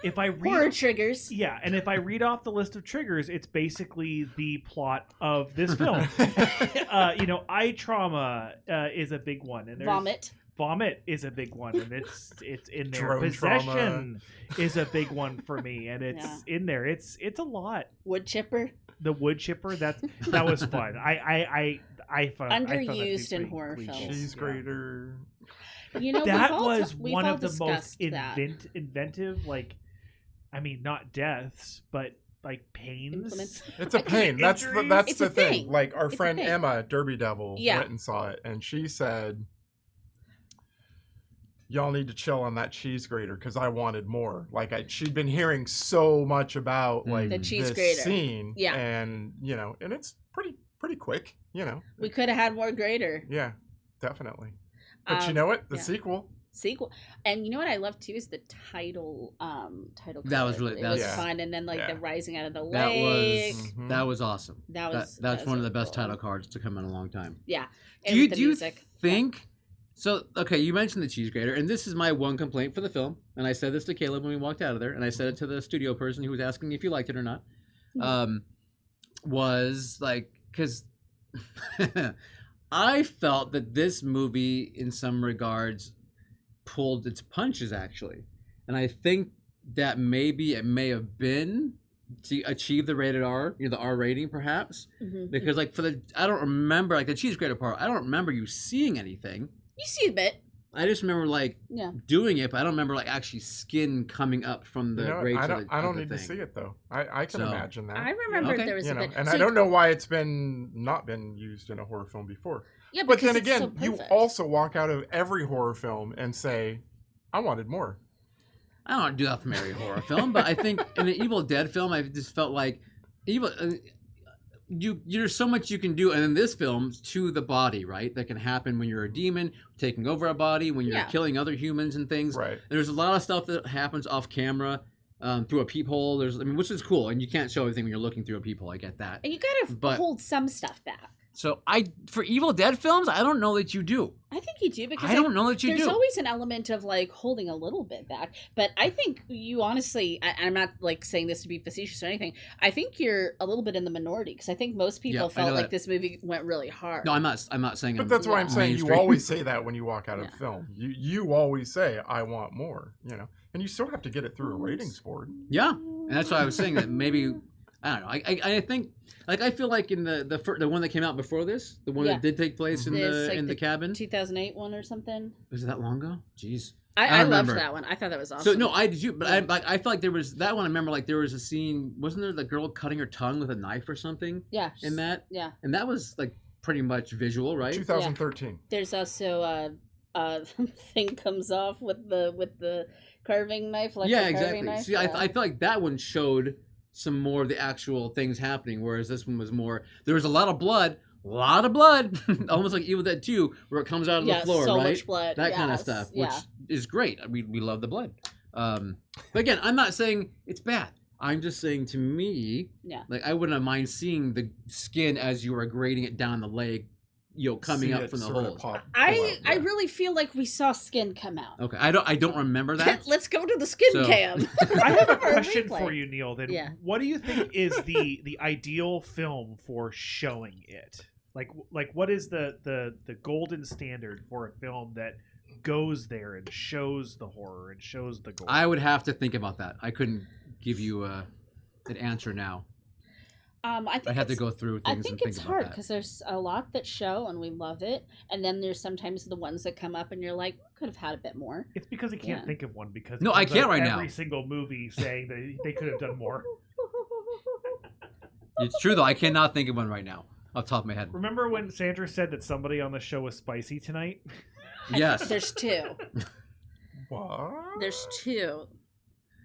if I read horror triggers. yeah, and if I read off the list of triggers, it's basically the plot of this film. Eye trauma is a big one, and there's Vomit is a big one, and it's in there. Drone Possession is a big one for me, and it's in there. It's a lot. Wood chipper. The wood chipper, that was fun. I found Underused that in horror cliche. films. Cheese grater. That was we've one all of the most discussed that. inventive, not deaths, but like pains. Implements. It's a pain. That's It's the a thing. thing. Like our It's a friend thing. Emma, Derby Devil, Yeah. went and saw it, and she said, "Y'all need to chill on that cheese grater because I wanted more." Like she'd been hearing so much about like The cheese this grater. scene, Yeah. and and it's pretty quick, We could have had more grater. Yeah, definitely. But you Um, know what? The yeah. sequel, sequel. And you know what I love too is the title That was card. really- it that was was- fun, and then like Yeah. the rising out of the That lake. was Mhm. that was awesome. That's That's one of the best cool. title cards to come in a long time. Yeah. Do And you with the do you music. think? So okay, you mentioned the cheese grater, and this is my one complaint for the film. And I said this to Caleb when we walked out of there, and I said it to the studio person who was asking if you liked it or not. Mhm. Was like because I felt that this movie, in some regards, pulled its punches actually, and I think that maybe it may have been to achieve the rated R, the R rating perhaps, Mhm. because like I don't remember like the cheese grater part. I don't remember you seeing anything. You see a bit. I just remember like Yeah. doing it, but I don't remember like actually skin coming up from the You know what? grates. I of don't. the- I of don't the need to thing. see it though. I can So- imagine that. I remember Okay. there was You a know, bit. and So- I don't know why it's been not been used in a horror film before. Yeah, But because then it's so again, you perfect. also walk out of every horror film and say, "I wanted more." I don't do that from every horror film, but I think in an Evil Dead film, I just felt like evil. There's so much you can do, and in this film, to the body, right? That can happen when you're a demon taking over a body, when you're Yeah. killing other humans and things. Right. There's a lot of stuff that happens off camera, through a peephole. Which is cool, and you can't show everything when you're looking through a peephole. I get that. And you gotta But- hold some stuff back. So for Evil Dead films, I don't know that you do. I think you do because I don't know that you there's do. always an element of like holding a little bit back. But I think you honestly, I'm not like saying this to be facetious or anything. I think you're a little bit in the minority because I think most Yeah, people I felt know like that. this movie went really hard. No, I'm not saying. But that's why I'm saying you mainstream. always say that when you walk out of Yeah. film. You always say, "I want more." And you still have to get it through a ratings board. Yeah, and that's why I was saying that maybe I don't know. I think like I feel like in the one that came out before this, the one Yeah. that did take place in It's like the the cabin. 2008 one or something. Was it that long ago? Jeez. I loved remember. that one. I thought that was awesome. So no, I did you, but I felt like there was that one. I remember like there was a scene. Wasn't there the girl cutting her tongue with a knife or something yeah, in that? yeah. And that was like pretty much visual, right? 2013. There's also thing comes off with the carving knife. Like Yeah, the carving exactly. Knife. See, Yeah. I feel like that one showed some more of the actual things happening, whereas this one was more. There was a lot of blood, almost like Evil Dead 2, where it comes out of yeah, the floor, so right? much blood. That kind of Yes, stuff, which yeah. is great. We love the blood. But again, I'm not saying it's bad. I'm just saying to me, Yeah. like I wouldn't have mind seeing the skin as you were grading it down the leg, coming See up it from the sort of holes. pull I out, yeah. really feel like we saw skin come out. Okay, I don't remember that. Let's go to the skin So- cam. I have a For question replay. for you, Neil. Then, Yeah. what do you think is the ideal film for showing it? Like what is the golden standard for a film that goes there and shows the horror and shows the gore? I would have to think about that. I couldn't give you an answer now. I think I had to it's- go through I things think and it's think hard about that. because there's a lot that show and we love it, and then there's sometimes the ones that come up and you're like, could have had a bit more. It's because he can't Yeah. think of one because No, he I comes can't out right now. Every single movie saying that they could have done more. It's true though. I cannot think of one right now off the top of my head. Remember when Sandra said that somebody on the show was spicy tonight? Yes. There's two. What? There's two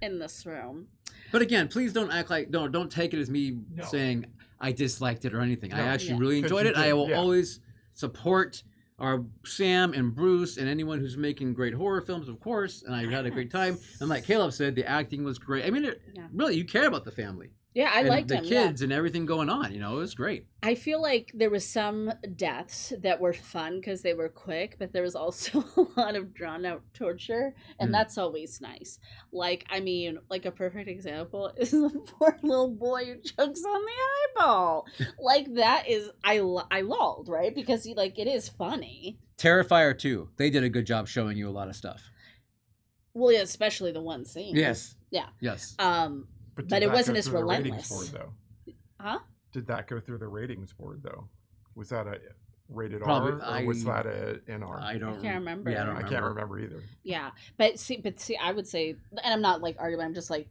in this room. But again, please don't act like don't take it as me No. saying I disliked it or anything. I No. actually Yeah. really 'Cause enjoyed you it. I did, will yeah. always support our Sam and Bruce and anyone who's making great horror films, of course. And I had a great time. And like Caleb said, the acting was great. I mean, Yeah. really, you care about the family. Yeah, I and liked the him. Yeah. kids and everything going on. It was great. I feel like there was some deaths that were fun because they were quick, but there was also a lot of drawn out torture, and Mm. that's always nice. Like, I mean, like a perfect example is the poor little boy who chokes on the eyeball. Like that is I lulled, right? Because it is funny. Terrifier 2. They did a good job showing you a lot of stuff. Well, yeah, especially the one scene. Yes. Yeah. Yes. But did it that wasn't go as through the ratings relentless. board, though? Huh? Did that go through the ratings board though? Was that a rated Probably- R or was that a NR? I don't. I can't remember. Yeah, I don't I remember. can't remember either. Yeah, but see, I would say, and I'm not like arguing. I'm just like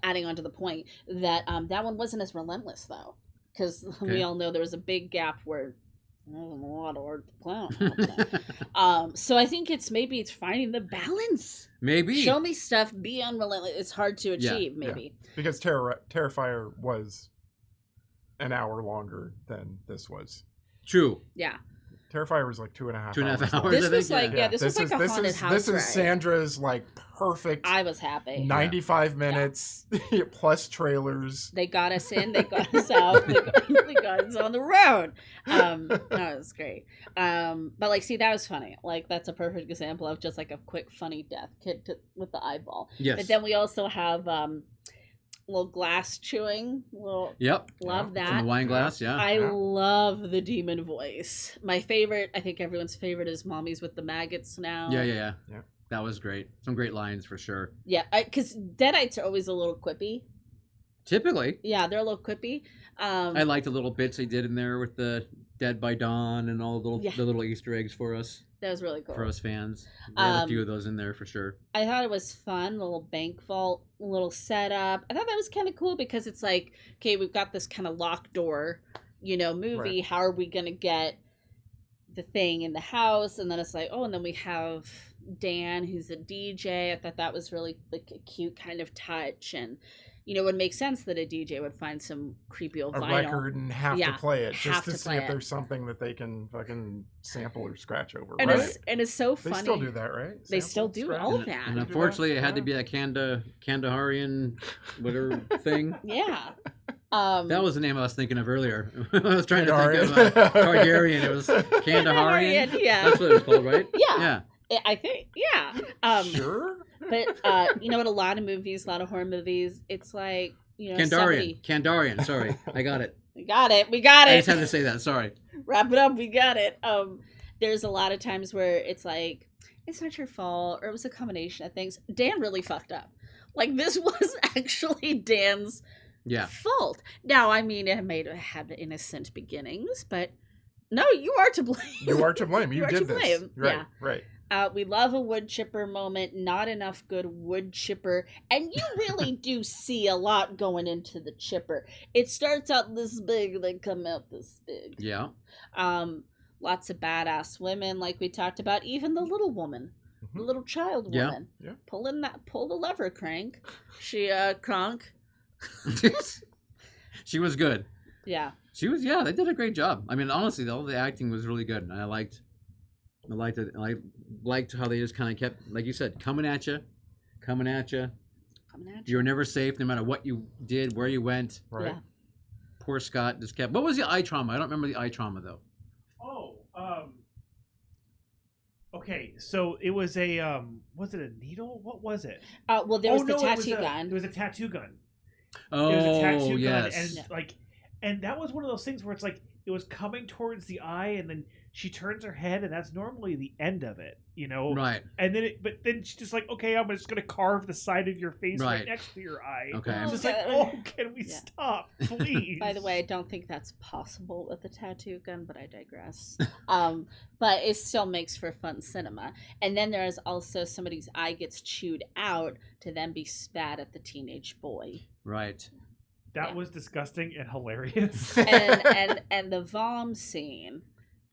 adding on to the point that that one wasn't as relentless though, because Okay. we all know there was a big gap where there wasn't a lot of art to clown. So I think it's finding the balance. Maybe. Show me stuff, be unrelentless. It's hard to Yeah, achieve, yeah. maybe. Because Terrifier was an hour longer than this was. True. Yeah. Terrifier was like 2.5 2.5 hours. hours. long. This I was think, like, yeah, this was like a haunted house This is ride. Sandra's like perfect I was happy. 95 minutes plus trailers. They got us in, they got us out, they got us on the road. That was great. But like, see, that was funny. Like, that's a perfect example of just like a quick, funny death kicked with the eyeball. Yes. But then we also have little glass chewing. Yep. Love From that. the wine glass, yeah. I love the demon voice. My favorite, I think everyone's favorite, is Mommy's with the maggots now. Yeah. That was great. Some great lines for sure. Yeah, because Deadites are always a little quippy. Typically. Yeah, they're a little quippy. I liked the little bits they did in there with the Dead by Dawn and all the little Easter eggs for us. That was really cool. For us fans. We had a few of those in there for sure. I thought it was fun, the little bank vault, little setup. I thought that was kind of cool because it's like, okay, we've got this kind of locked door, movie. Right. How are we going to get the thing in the house? And then it's like, oh, and then we have Dan, who's a DJ. I thought that was really like a cute kind of touch. And, it would make sense that a DJ would find some creepy old A vinyl. record and have to play it just to see play if it. there's something that they can fucking sample or scratch over, And right? it's so funny. They still do that, right? They Sample, still do scratch? all of that. And unfortunately, it had to be a Kandaharian whatever thing. Yeah. That was the name I was thinking of earlier. I was trying to Kandaharian. think of Targaryen. It was Kandaharian. Yeah. That's what it was called, right? Yeah. I think, yeah. Sure. But in a lot of movies, a lot of horror movies, it's like, Kandarian. Sorry, I got it. We got it. I just had to say that. Sorry. Wrap it up. We got it. There's a lot of times where it's like, it's not your fault, or it was a combination of things. Dan really fucked up. Like, this was actually Dan's fault. Now, I mean, it may have had innocent beginnings, but no, you are to blame. You are to blame. You are did to this. blame. Right. Yeah. Right. We love a wood chipper moment. Not enough good wood chipper. And you really do see a lot going into the chipper. It starts out this big, they come out this big. Yeah. Lots of badass women, like we talked about. Even the little woman, the little child woman. Yeah. Pull the lever, crank. She, cronk. She was good. Yeah. She was, they did a great job. I mean, honestly, all the acting was really good. And I liked it. I liked how they just kind of kept, like you said, coming at you. You were never safe, no matter what you did, where you went. Right. Yeah. Poor Scott just kept. What was the eye trauma? I don't remember the eye trauma though. Okay, so it was was it a needle? What was it? Well, there was the tattoo gun. It was a tattoo gun. Oh, It was a tattoo yes. gun, and that was one of those things where it's like it was coming towards the eye, and then she turns her head, and that's normally the end of it, Right. And then, but then she's just like, okay, I'm just gonna carve the side of your face right next to your eye. Okay. It's just like, can we stop, please? By the way, I don't think that's possible with a tattoo gun, but I digress. But it still makes for fun cinema. And then there's also somebody's eye gets chewed out to then be spat at the teenage boy. Right. That was disgusting and hilarious. and the vom scene,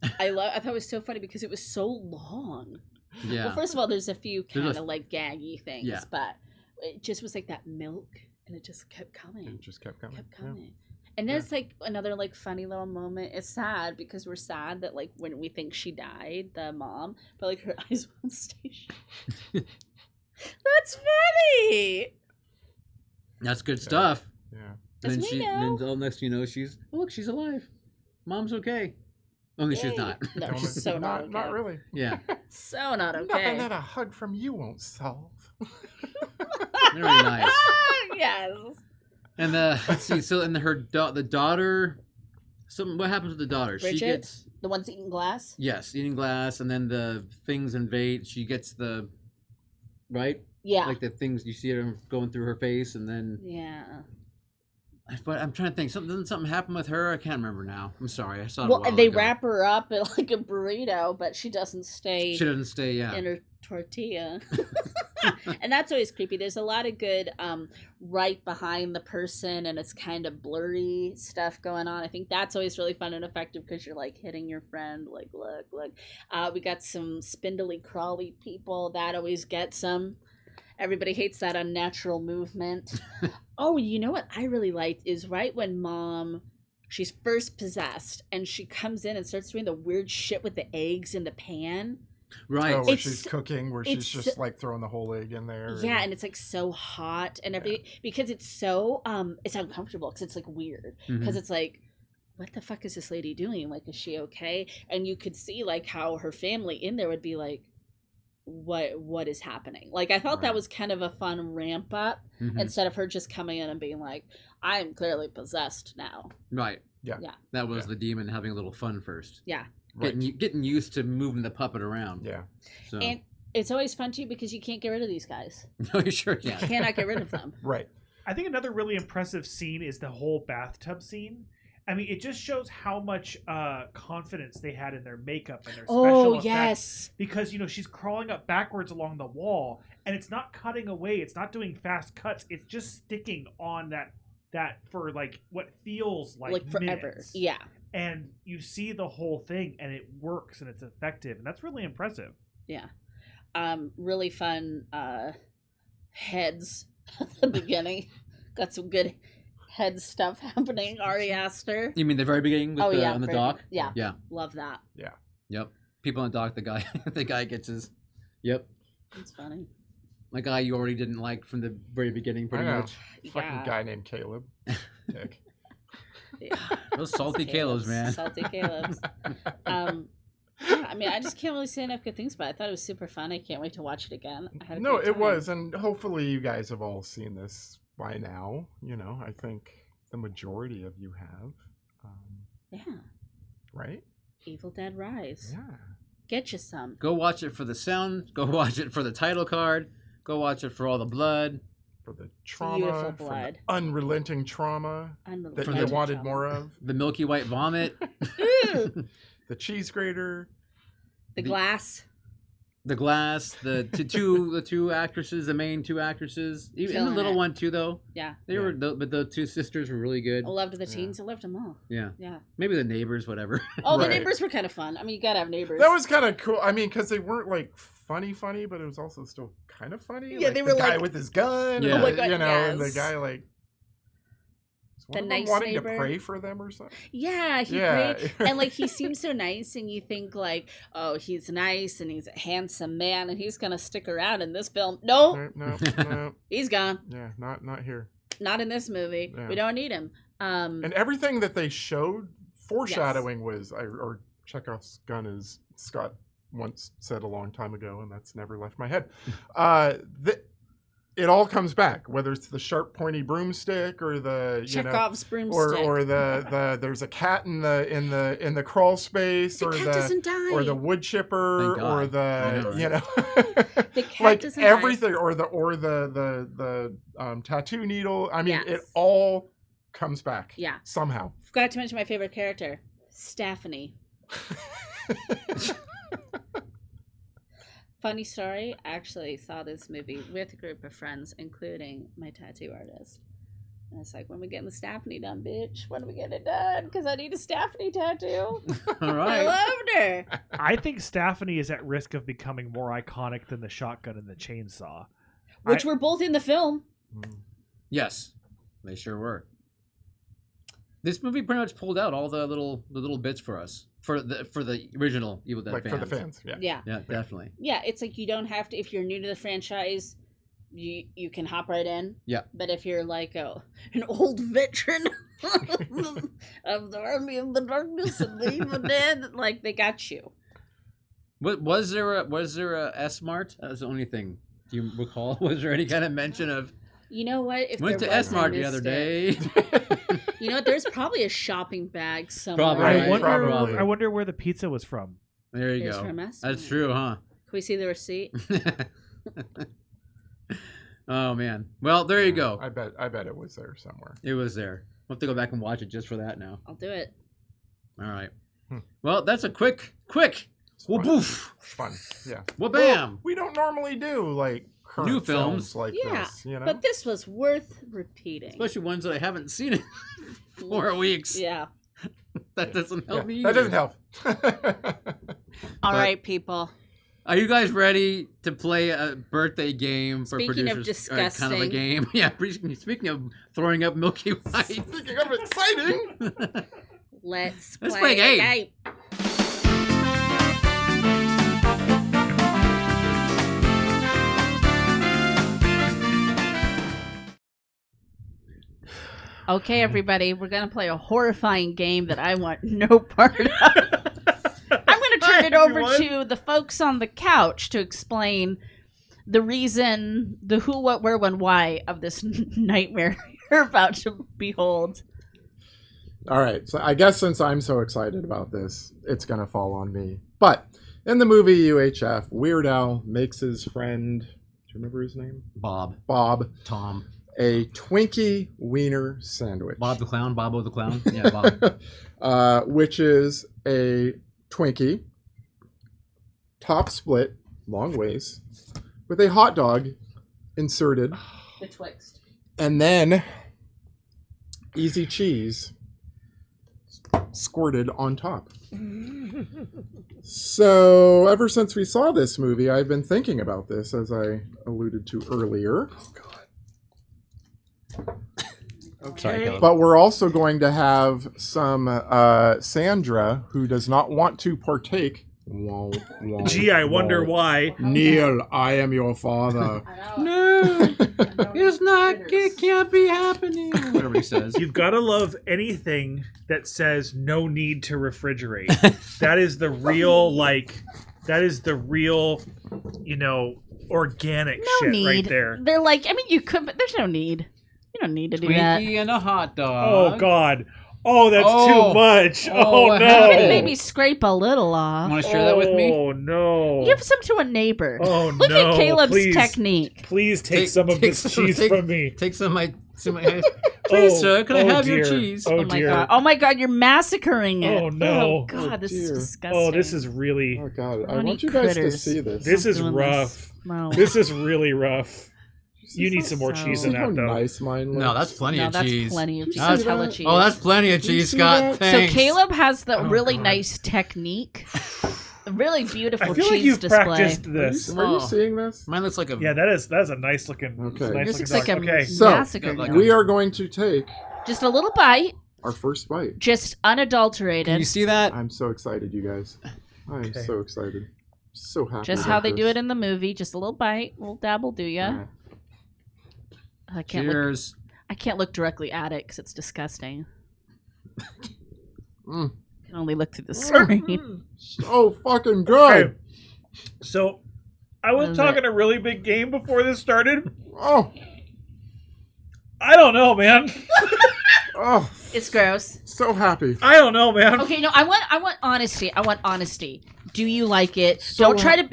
I thought it was so funny because it was so long. Yeah. Well, first of all, there's a few kind of like gaggy things, but it just was like that milk, and it just kept coming. It just kept coming. Yeah. And there's like another like funny little moment. It's sad because we're sad that like when we think she died, the mom, but like her eyes won't stay shut. That's funny. That's good stuff. Yeah. And then next you know, she's alive. Mom's okay. Only she's not. No, she's so not okay. Not really. Yeah. So not okay. Nothing that a hug from you won't solve. Very nice. Yes. And let's see. So, and the daughter. What happens with the daughter? Bridget? She gets the one's eating glass. Yes, eating glass, and then the things invade. She gets the right. Yeah. Like the things you see her going through her face, and then. Yeah. But I'm trying to think. Doesn't something happen with her? I can't remember now. I'm sorry. I saw it. Well, a while they ago. wrap her up in like a burrito, but she doesn't stay. She doesn't stay. Yeah. In her tortilla. And that's always creepy. There's a lot of good right behind the person, and it's kind of blurry stuff going on. I think that's always really fun and effective because you're like hitting your friend, like look. We got some spindly crawly people that always get some. Everybody hates that unnatural movement. Oh, you know what I really liked is right when mom she's first possessed, and she comes in and starts doing the weird shit with the eggs in the pan. Right. Oh, where It's- she's cooking, where she's it's- just like throwing the whole egg in there. Yeah, and it's like so hot and everything because it's so it's uncomfortable because it's like weird because Mhm. it's like, what the fuck is this lady doing? Like, is she okay? And you could see like how her family in there would be like, what is happening? Like, I thought that Right. was kind of a fun ramp up Mhm. instead of her just coming in and being like, I am clearly possessed now. Right. Yeah. Yeah. That was Yeah. the demon having a little fun first. Yeah. Right. Getting used to moving the puppet around. Yeah. So And it's always fun too because you can't get rid of these guys. no, you sure You can. cannot get rid of them. Right. I think another really impressive scene is the whole bathtub scene. I mean, it just shows how much confidence they had in their makeup and their special Oh effects. yes. Because, she's crawling up backwards along the wall, and it's not cutting away. It's not doing fast cuts. It's just sticking on that for, like, what feels like forever. minutes. Yeah. And you see the whole thing, and it works, and it's effective. And that's really impressive. Yeah. Really fun heads at the beginning. Got some good head stuff happening. Ari Aster. You mean the very beginning with on the very- dock? Yeah. Yeah. Love that. Yep. People on the dock. The guy. The guy gets his. Yep. It's funny. My guy you already didn't like from the very beginning, pretty I know. much. Fucking Yeah. guy named Caleb. Dick. Yeah. Those salty Caleb's, man. Salty Caleb's. Yeah, I mean, I just can't really say enough good things about it. I thought it was super fun. I can't wait to watch it again. I had a No, great it time. was, and hopefully you guys have all seen this by now. I think the majority of you have. Yeah. Right? Evil Dead Rise. Yeah. Get you some. Go watch it for the sound. Go watch it for the title card. Go watch it for all the blood. For the trauma, Beautiful for blood. the unrelenting trauma that you Unrelenting wanted trauma. more of, The milky white vomit. Ooh, the cheese grater. the glass. The glass. The two actresses. The main two actresses. Even the Killing little it. one too, though. Yeah. They Yeah. were, but the two sisters were really good. I loved the Yeah. teens. I loved them all. Yeah. Yeah. Maybe the neighbors, whatever. Oh, the Right. neighbors were kind of fun. I mean, you gotta have neighbors. That was kind of cool. I mean, because they weren't like funny, but it was also still kind of funny. Yeah, like, they the were guy like- with his gun. Yeah. And Oh my God, and the yes. guy like. Is one The of them nice wanting neighbor. to pray for them or something. Yeah, he Yeah. prayed, and like he seems so nice, and you think like, oh, he's nice and he's a handsome man, and he's gonna stick around in this film. No, No. he's gone. Yeah, not here. Not in this movie. Yeah. We don't need him. And everything that they showed foreshadowing was, or Chekhov's gun, as Scott once said a long time ago, and that's never left my head. It all comes back, whether it's the sharp, pointy broomstick or the Chekhov's broomstick. or the there's a cat in the crawl space, the or cat the doesn't die. or the wood chipper, Thank God. or the I know, right? The cat like doesn't everything, or the tattoo needle. I mean, it Yes. all comes back. Yeah. Somehow. Forgot to mention my favorite character, Stephanie. Funny story, I actually saw this movie with a group of friends, including my tattoo artist. And it's like, when we getting the Stephanie done, bitch? When are we getting it done? Because I need a Stephanie tattoo. All I right. loved her. I think Stephanie is at risk of becoming more iconic than the shotgun and the chainsaw. Which were both in the film. Yes, they sure were. This movie pretty much pulled out all the little bits for us for the original Evil Dead Like fans. for the fans. Yeah. Yeah. Yeah, definitely. Yeah, it's like you don't have to, if you're new to the franchise, you can hop right in. Yeah. But if you're like an old veteran of the Army of the Darkness and the Evil Dead, like they got you. What was there a S Mart? That was the only thing. Do you recall? Was there any kind of mention of You know what? If went there to was, S I Mart the missed other it. day? You know what? There's probably a shopping bag somewhere. Probably, Right, I wonder. probably. I wonder where the pizza was from. There you It's go. from S That's Mart. true, huh? Can we see the receipt? Oh man. Well, there you go. I bet it was there somewhere. It was there. We'll have to go back and watch it just for that now. I'll do it. All right. Hmm. Well, that's a quick. It's Whoop fun. woof. It's fun. Yeah. Well, Well, bam. we don't normally do like current New films. like Yeah, this, you know. But this was worth repeating. Especially ones that I haven't seen in 4 weeks. Yeah. That doesn't help me That either. doesn't help. All But- right, people. Are you guys ready to play a birthday game for Speaking of producers? Kind of a disgusting. game. Yeah. Speaking of throwing up Milky White. Speaking of exciting. Let's play a game. Okay, everybody, we're gonna play a horrifying game that I want no part of. I'm gonna turn it over to the folks on the couch to explain the reason, the who, what, where, when, why of this nightmare you're about to behold. All right, so I guess since I'm so excited about this, it's going to fall on me. But in the movie UHF, Weird Al makes his friend, do you remember his name? Bob. Tom. A Twinkie wiener sandwich. Bob the Clown. Bobo the Clown. Yeah, Bob. Which is a Twinkie, top split, long ways, with a hot dog inserted. Betwixt. And then easy cheese squirted on top. So ever since we saw this movie, I've been thinking about this, as I alluded to earlier. Oh, God. Okay. But we're also going to have some Sandra, who does not want to partake. Gee, I wonder why. Neil, I am your father. No, it's not. It can't be happening. Whatever he says. You've got to love anything that says no need to refrigerate. That is the real, organic shit need. right there. They're like, I mean, you could, but there's no need. You don't need to do that. Twinkie and a hot dog. Oh, God. Oh, that's too much. Oh, what no. You can maybe scrape a little off. Want to share that with me? Oh, no. Give some to a neighbor. Oh, Look no. at Caleb's Please. technique. Please take some of this cheese from me. Take some of my. Please, sir, can I have your dear. cheese? Oh, Oh my dear. god. Oh my god, you're massacring it. Oh, no. Oh god, Oh, this is dear. disgusting. Oh, this is really... Oh, God. I Honey want you guys to critters. see this. This is doing rough. this. No. This is really rough. You need some more So- cheese See in how that, though. nice mine looks? No, that's plenty No, of that's cheese. plenty of cheese. That's- That's hella cheese. Oh, that's plenty of Do you cheese, see Scott. that? So Thanks. Caleb has the Oh, really God. nice technique. A really beautiful I feel cheese like you've display. practiced Are this. you Oh. seeing this? Mine looks like a. Yeah, that is a nice looking. Okay. Nice This looking looks like a dog. Okay. So, massacre. like meal. We are going to take Just a little bite, our first bite. just Can unadulterated. you see that? I'm so excited, you guys. I am Okay. so excited. So happy. Just about how they do this. it in the movie. Just a little bite, a little dabble, do ya? Alright. I can't look. Cheers. I can't look directly at it because it's disgusting. Mm. I can only look through the screen. So fucking good. Okay. So, I What was is talking it? a really big game before this started. Oh, I don't know, man. oh, It's gross. so happy. I don't know, man. Okay, no, I want honesty. I want honesty. Do you like it? So don't try to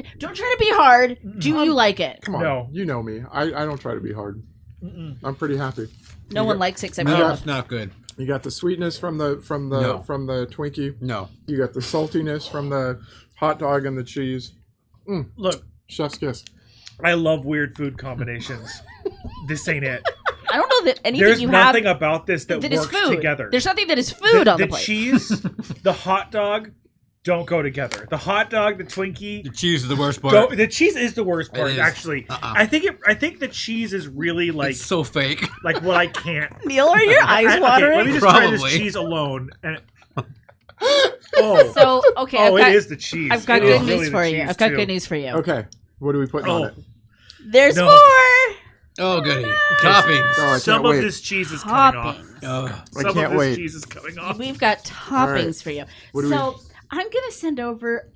be hard. Do you like it? Come on, No. you know me. I don't try to be hard. Mm-mm. I'm pretty happy. No You one got- likes it except No, Caleb. it's not good. You got the sweetness from the No. Twinkie. No. You got the saltiness from the hot dog and the cheese. Look, Chef's kiss. I love weird food combinations. This ain't it. I don't know that anything There's you nothing have about this that that is works food. together. There's nothing that is food on the plate. cheese, the hot dog, don't go together. The hot dog, the Twinkie. The cheese is the worst part. The cheese is the worst It part, is. actually. I think the cheese is really It's so fake. like what I can't. Neil, are your eyes Okay, watering? let me just try Probably. this cheese alone. And oh, So okay, oh, I've it is the cheese. got, I've got It is good really news the for you. cheese, I've got too. good news for you. Okay, what are we putting on Oh, it? There's No. more Oh, goody. Okay, Toppings. Oh, I some can't of wait. this cheese is coming off. toppings. Oh. I Some can't of this wait. cheese is coming off. We've got toppings for you. What do So I'm gonna send over.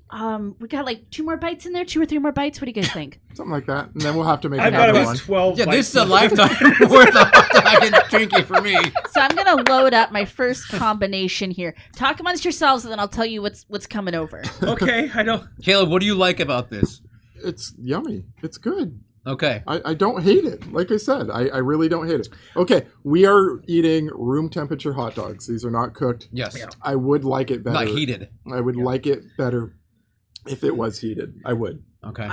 We got like 2 more bites in there, 2 or 3 more bites. What do you guys think? Something like that, and then we'll have to make I've got another about one. 12 Yeah, bites this is a left. lifetime worth of hot dog and Twinkie for me. So I'm gonna load up my first combination here. Talk amongst yourselves, and then I'll tell you what's coming over. Okay, I know. Caleb, what do you like about this? It's yummy. It's good. Okay. I don't hate it. Like I said, I really don't hate it. Okay, we are eating room temperature hot dogs. These are not cooked. Yes. Yeah. I would like it better. Not heated. I would like it better if it was heated. I would. Okay.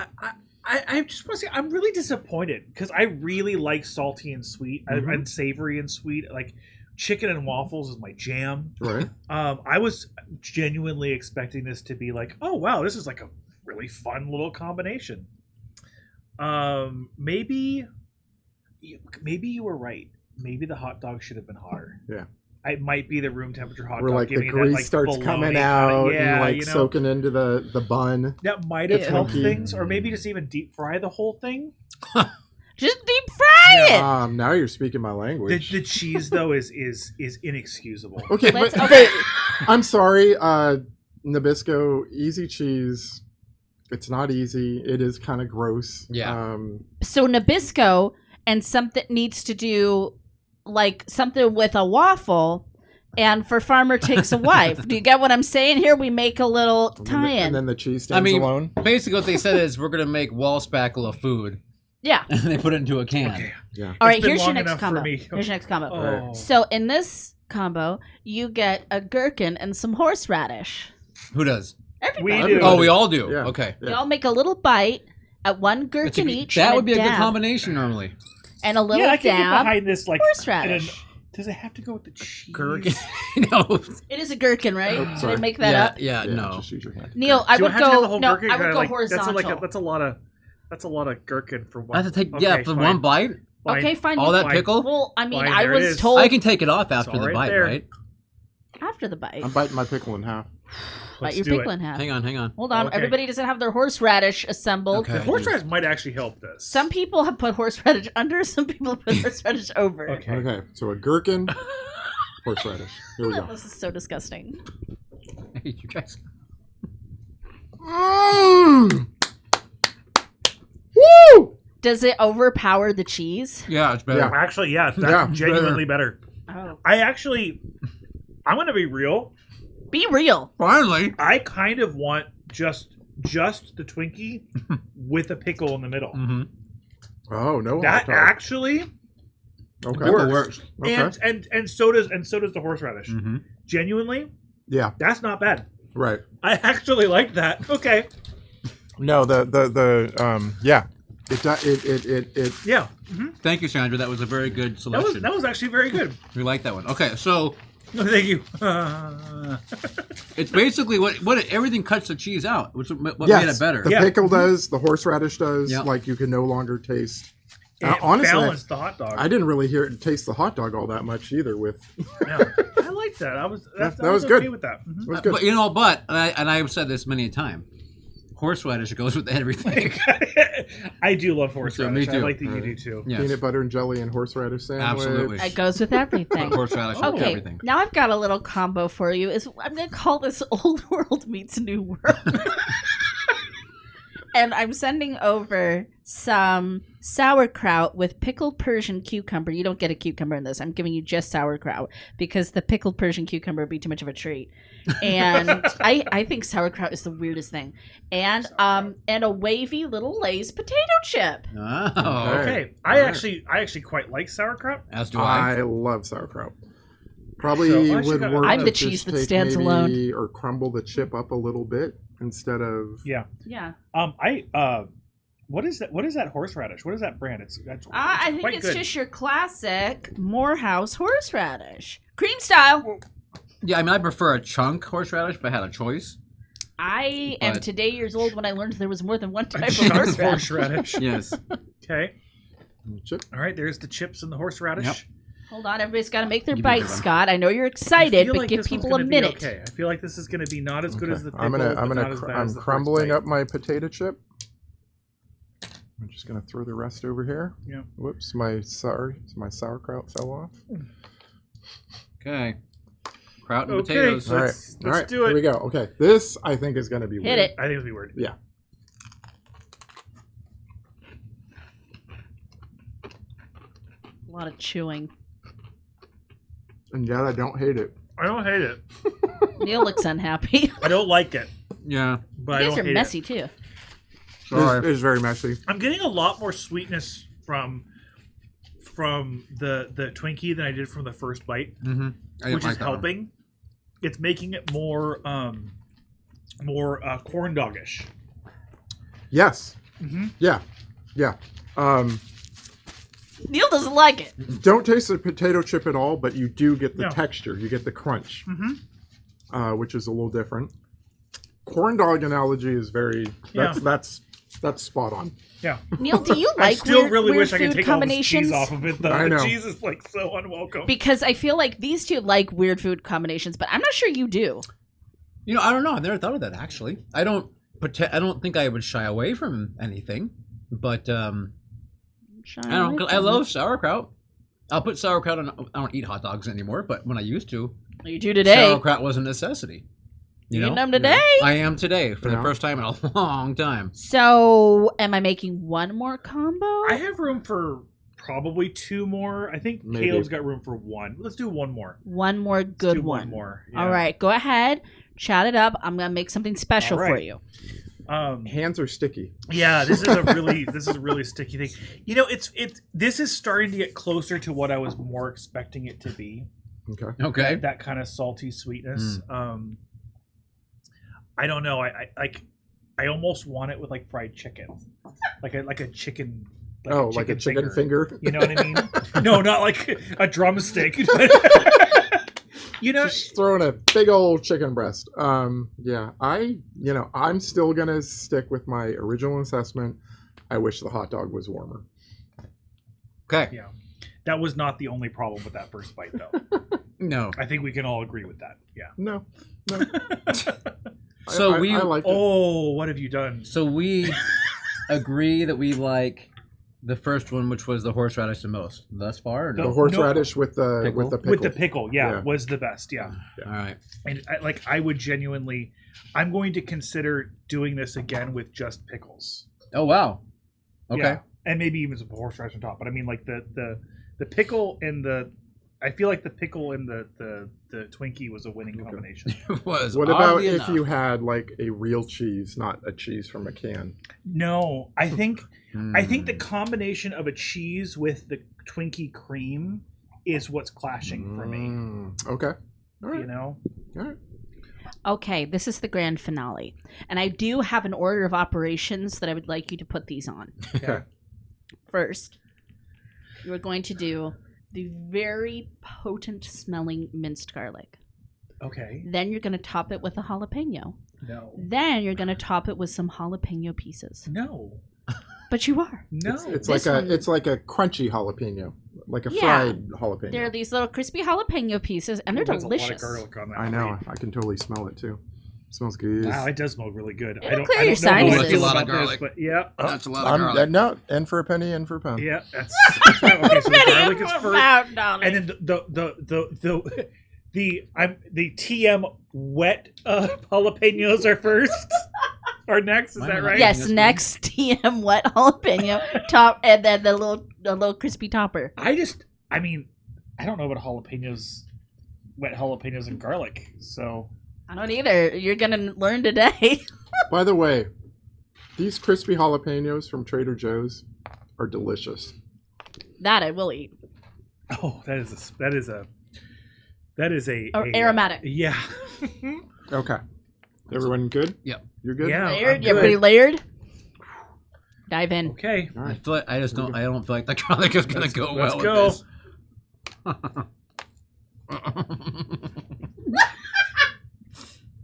I just want to say I'm really disappointed because I really like salty and sweet Mhm. and savory and sweet. Like chicken and waffles is my jam. Right? I was genuinely expecting this to be like, oh wow, this is like a really fun little combination. Maybe you were right. Maybe the hot dog should have been hotter. Yeah. It might be the room temperature hot Where dog. like the giving grease that, like, starts bologna coming kinda- out yeah, and like you know, soaking into the bun. that might have Ew. helped Twinkie. things, or maybe just even deep fry the whole thing. Just deep fry it. Now you're speaking my language. The cheese though is inexcusable. Okay, Let's- but okay. I'm sorry, Nabisco, easy cheese. It's not easy. It is kind of gross. Yeah. So Nabisco and something needs to do like something with a waffle, and for Farmer Takes a Wife. Do you get what I'm saying here? We make a little And tie-in. then the cheese stands alone. basically what they said is we're gonna make wall spackle of food, Yeah. and they put it into a can. Okay. Yeah. All right, It's been here's your long next enough for combo. me. Here's your next combo. Oh. So in this combo, you get a gherkin and some horseradish. Who does? Everybody. We do. Oh, we all do. Yeah. Okay. We all make a little bite at one That's a gherkin good- each. that and would be a good dab, combination normally. and a little Yeah, I can get dab behind this. Like, horseradish. does it have to go with the cheese? Gherkin. No. It is a gherkin, right? Oh, Did I sorry. make that yeah, up? yeah, no. Just use your hand. Neil, I Do would have to have the go. whole No, gherkin? I would Kinda go like- horizontal. That's a lot of gherkin for one. I have to take Okay, for fine. one bite. Fine. Okay, fine. All you- that Fine. pickle. Well, I mean, Fine, I there it was is. told I can take it off after all the right bite, there. right? after the bite. I'm biting my pickle in half. Bite Let's your do it. pickle in half. Hang on. Hold on. Okay. Everybody doesn't have their horseradish assembled. Okay. The horseradish might actually help this. Some people have put horseradish under. Some people have put horseradish over. Okay. Okay, so a gherkin, horseradish. Here we go. This is so disgusting. I hate you guys. Mm. Woo! Does it overpower the cheese? Yeah, it's better. Yeah. Actually, yeah, that's Yeah, genuinely better. Oh. I'm gonna be real. Be real. Finally. I kind of want just the Twinkie with a pickle in the middle. Mm-hmm. Oh no! That hot dog. actually Okay. Works. Okay. and so does the horseradish. Mm-hmm. Genuinely, Yeah. that's not bad. Right. I actually like that. Okay. No. Yeah. It. Yeah. Thank you, Sandra. That was a very good selection. That was actually very good. We like that one. Okay, so Thank you. it's basically what everything cuts the cheese out, which what made Yes. it better. The Yeah. pickle does. The horseradish does. Yeah. Like you can no longer taste. It Honestly, balanced the hot dog. I didn't really taste the hot dog all that much either. With Yeah. I like that. I was That I was okay good. with that. Mhm. it was good. But you know, I've said this many a time. Horseradish goes with everything. I do love horseradish. me too. I like that you Right. do too. Yes, Peanut butter and jelly and horseradish sandwich. absolutely. It goes with everything. Horseradish with Okay, everything. now I've got a little combo for you. I'm going to call this Old World Meets New World. And I'm sending over some sauerkraut with pickled Persian cucumber. You don't get a cucumber in this. I'm giving you just sauerkraut because the pickled Persian cucumber would be too much of a treat. And I think sauerkraut is the weirdest thing. And a wavy little Lay's potato chip. Oh, Okay. I actually quite like sauerkraut. as do I. I love sauerkraut. Probably So, I actually would got- work. I'm to the just cheese that take stands maybe- alone. or crumble the chip up a little bit instead of. Yeah. Yeah. What is that horseradish? What is that brand? It's I think quite it's good. just your classic Morehouse horseradish. Cream style. Yeah, I mean, I prefer a chunk horseradish if I had a choice. I am But- today years old when I learned there was more than one A type of chunk of horseradish. horseradish. Yes. Okay. Chip. All right. There's the chips and the horseradish. Yep. Hold on, everybody's got to make their Give me bites, one. Scott. I know you're I excited, feel but like give this one's people a gonna be minute. Okay. I feel like this is going to be not as good as the pickle. I'm I'm crumbling up my potato chip. I'm just gonna throw the rest over here. Yeah. Whoops, my sauerkraut fell off. Okay. Kraut and Okay. potatoes. All right, Let's all right, do it. Here we go. Okay, this I think is gonna be Hit weird. it. I think it'll be weird. Yeah. A lot of chewing. And yet I don't hate it. I don't hate it. Neil looks unhappy. I don't like it, Yeah. but I You don't guys are hate messy it. too. Sorry. It is very messy. I'm getting a lot more sweetness from the Twinkie than I did from the first bite, Mm-hmm. I didn't which like is that one. helping. It's making it more corn doggish. Yes. Mm-hmm. Yeah. Yeah. Neil doesn't like it. Don't taste the potato chip at all, but you do get the No. texture. You get the crunch, Mm-hmm. which is a little different. corn dog analogy is very. That's spot on. Yeah. Neil, do you I like still really weird wish I could food take all this combinations? cheese off of it, though. I know. The cheese is like so unwelcome. Because I feel like these two like weird food combinations, but I'm not sure you do. I don't know. I've never thought of that actually. I don't think I would shy away from anything, but I love sauerkraut. I'll put sauerkraut on. I don't eat hot dogs anymore, but when I used to, You do today. sauerkraut was a necessity. You Eating know, them today. I am today for the Yeah. first time in a long time. So, am I making one more combo? I have room for probably 2 more. I think Maybe. Caleb's got room for 1. Let's do 1 more. One more Let's good do one. one more. All Yeah. right, go ahead. Chat it up. I'm gonna make something special All for right. you. Hands are sticky. Yeah, this is a really sticky thing. This is starting to get closer to what I was more expecting it to be. Okay. Okay. That kind of salty sweetness. I don't know. I almost want it with like fried chicken, like a chicken. Like a chicken finger. You know what I mean? No, not like a drumstick. Just throwing a big old chicken breast. Yeah, I'm still gonna stick with my original assessment. I wish the hot dog was warmer. Okay. Yeah, that was not the only problem with that first bite, though. No. I think we can all agree with that. Yeah. No. So I like it. Oh, what have you done? So we agree that we like the first one, which was the horseradish the most thus far. Or no? The horseradish with the Pickle? with the pickle. With the pickle, Yeah. was the best. Yeah. All right. And I would genuinely, I'm going to consider doing this again with just pickles. Oh wow. Okay. Yeah. And maybe even some horseradish on top. But I mean, like the pickle and I feel like the pickle and the Twinkie was a winning combination. It was. What about oddly if enough. you had like a real cheese, not a cheese from a can? No, I think Hmm. the combination of a cheese with the Twinkie cream is what's clashing for me. Okay. All right. You know. All right. Okay, this is the grand finale, and I do have an order of operations that I would like you to put these on. Okay. First, you are going to do the very potent smelling minced garlic. Okay. Then you're going to top it with a jalapeno. No. Then you're going to top it with some jalapeno pieces. No. But you are. No. It's This like one- it's like a crunchy jalapeno, like a Yeah. fried jalapeno. There are these little crispy jalapeno pieces, and they're There's delicious. a lot of garlic on that. I know. I can totally smell it too. Smells good. Wow, it does smell really good. It'll I don't clear I your don't know how I sinuses. feel That's a lot about of this, garlic. but yeah. That's a lot of garlic. No, in for a penny, in for a pound. Yeah, that's right. Okay, so the garlic is first. And then the TM wet jalapenos are first. Or next, is that right? Yes, next TM wet jalapeno top, and then the little crispy topper. I don't know about wet jalapenos and garlic. So I don't either. You're gonna learn today. By the way, these crispy jalapenos from Trader Joe's are delicious. That I will eat. oh, that is a Aromatic. yeah. Okay. Everyone good? Yep. You're good? Yeah. Layered? I'm You're good. pretty layered. Dive in. Okay. All I right. feel like I don't feel like the garlic is gonna go well Let's with go. this.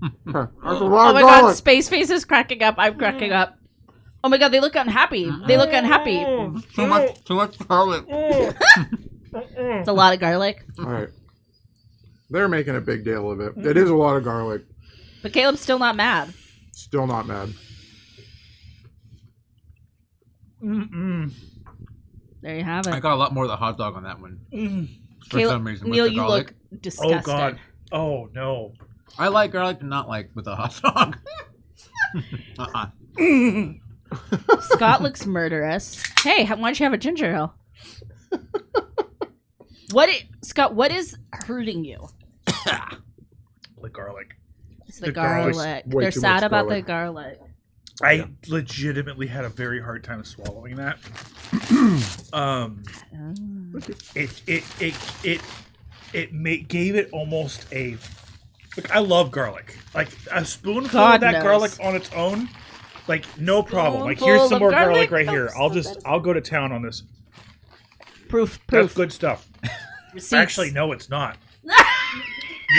Huh. That's a Oh lot my of god, garlic. Space Face is cracking up. I'm cracking up. Oh my god, they look unhappy. They look unhappy. Too much garlic. It's a lot of garlic. All right. They're making a big deal of it. It is a lot of garlic. But Caleb's still not mad. Still not mad. There you have I it. got a lot more of the hot dog on that one. For Caleb, some reason, with Neil, the you garlic. look disgusted. Oh God. Oh no. I like garlic, but not like with a hot dog. Scott looks murderous. Hey, why don't you have a ginger ale? Scott, what is hurting you? The garlic. It's the The garlic's garlic. way They're too sad much about garlic. the garlic. I legitimately had a very hard time swallowing that. Gave it almost a. Look, I love garlic. Like a spoonful God of that knows. garlic on its own, like no problem. Like here's Spoonful some of more garlic garlic? right here. I'll go to town on this. Proof. That's good stuff. Receipts. Actually, no, it's not.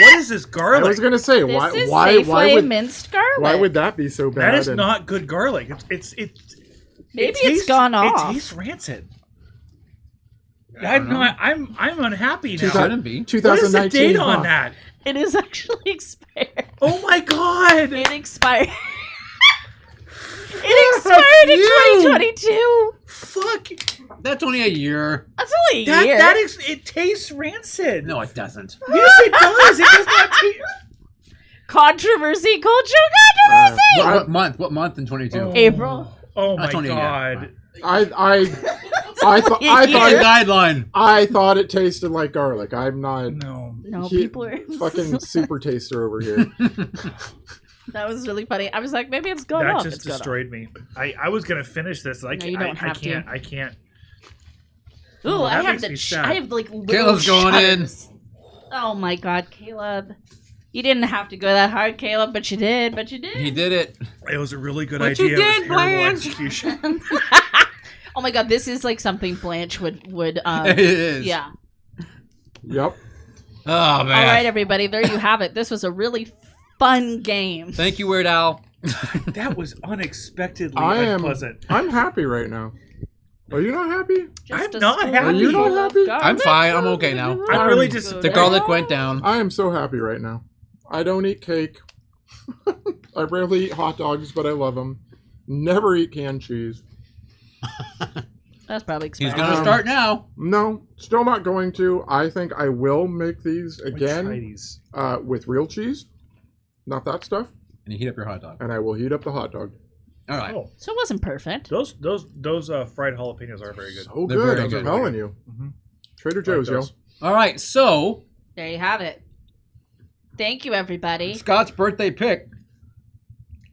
What is this I garlic? was gonna say This is why Safeway minced garlic. why would that be so bad? That is And- not good garlic. It's Maybe it's gone off. It tastes rancid. I'm unhappy now. Shouldn't be. What is the 2019. date huh? on that? It is actually expired. Oh my god! It expired. It expired in 2022. Fuck! That's only a year. That's only a year. It tastes rancid. No, it doesn't. Yes, it does. It does not taste. Controversy, culture controversy. What month? What month in 22? April. Oh my That's only a year. god! I thought Guideline. I thought it tasted like garlic. I'm not No. No, he- people are fucking super taster over here. That was really funny. I was like, maybe it's gone That off. just It's gone off. destroyed me. I was gonna finish this. Like No, you don't have to. I can't. Ooh, Oh, I that have makes me the. sad. I have like little Caleb's going in. shudders. Oh my god, Caleb! You didn't have to go that hard, Caleb, but you did. But you did. He did it. It was a really good But you idea. did, It was terrible Blanche. execution. Oh my god, this is like something Blanche would. It is. Yeah. Yep. Oh man. All right, everybody. There you have it. This was a really fun game. Thank you, Weird Al. That was unexpectedly I am unpleasant. I'm happy right now. Are you not happy? I'm a not spoonful happy. Are you not of happy? garlic. I'm fine. I'm okay now. I'm really Good. disappointed. The garlic went down. I am so happy right now. I don't eat cake. I rarely eat hot dogs, but I love them. Never eat canned cheese. That's probably He's expired. gonna start now. No, still not going to. I think I will make these Try again these. with real cheese, not that stuff, And you heat up your hot dog. and I will heat up the hot dog. All right. Oh, So it wasn't perfect. those fried jalapenos are very good. So They're good, very I'm good. telling you. Mhm. Trader Joe's, yo. those. All right. So There you have it. Thank you, everybody. Scott's birthday pick.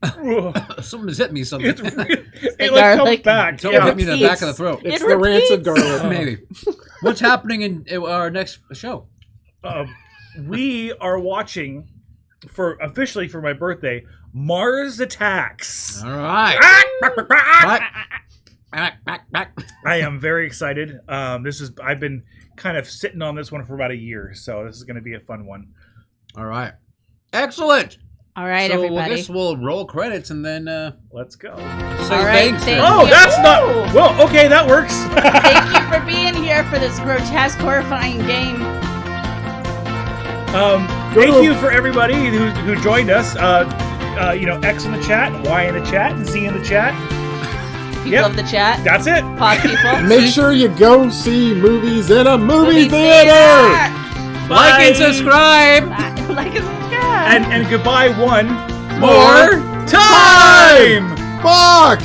Ugh. Someone's hit me something. It's really, it The like comes garlic. back. Someone Yeah. hit me in the back of the throat. It's It the rancid repeats. garlic. Maybe. What's happening in our next show? We are watching officially for my birthday, Mars Attacks. All right. I am very excited. I've been kind of sitting on this one for about a year, so this is going to be a fun one. All right. Excellent. All right, So everybody. I guess we'll roll credits and then Let's go. say All right, thanks. thank Oh, you. that's not well. Okay, that works. Thank you for being here for this grotesque, horrifying game. Thank you for everybody who joined us. X in the chat, Y in the chat, and Z in the chat. People Yep. of the chat. That's it. Pod people. Make sure you go see movies in a movie Movie theater. Like and Bye. subscribe. Like and subscribe. And goodbye one More time. Fuck!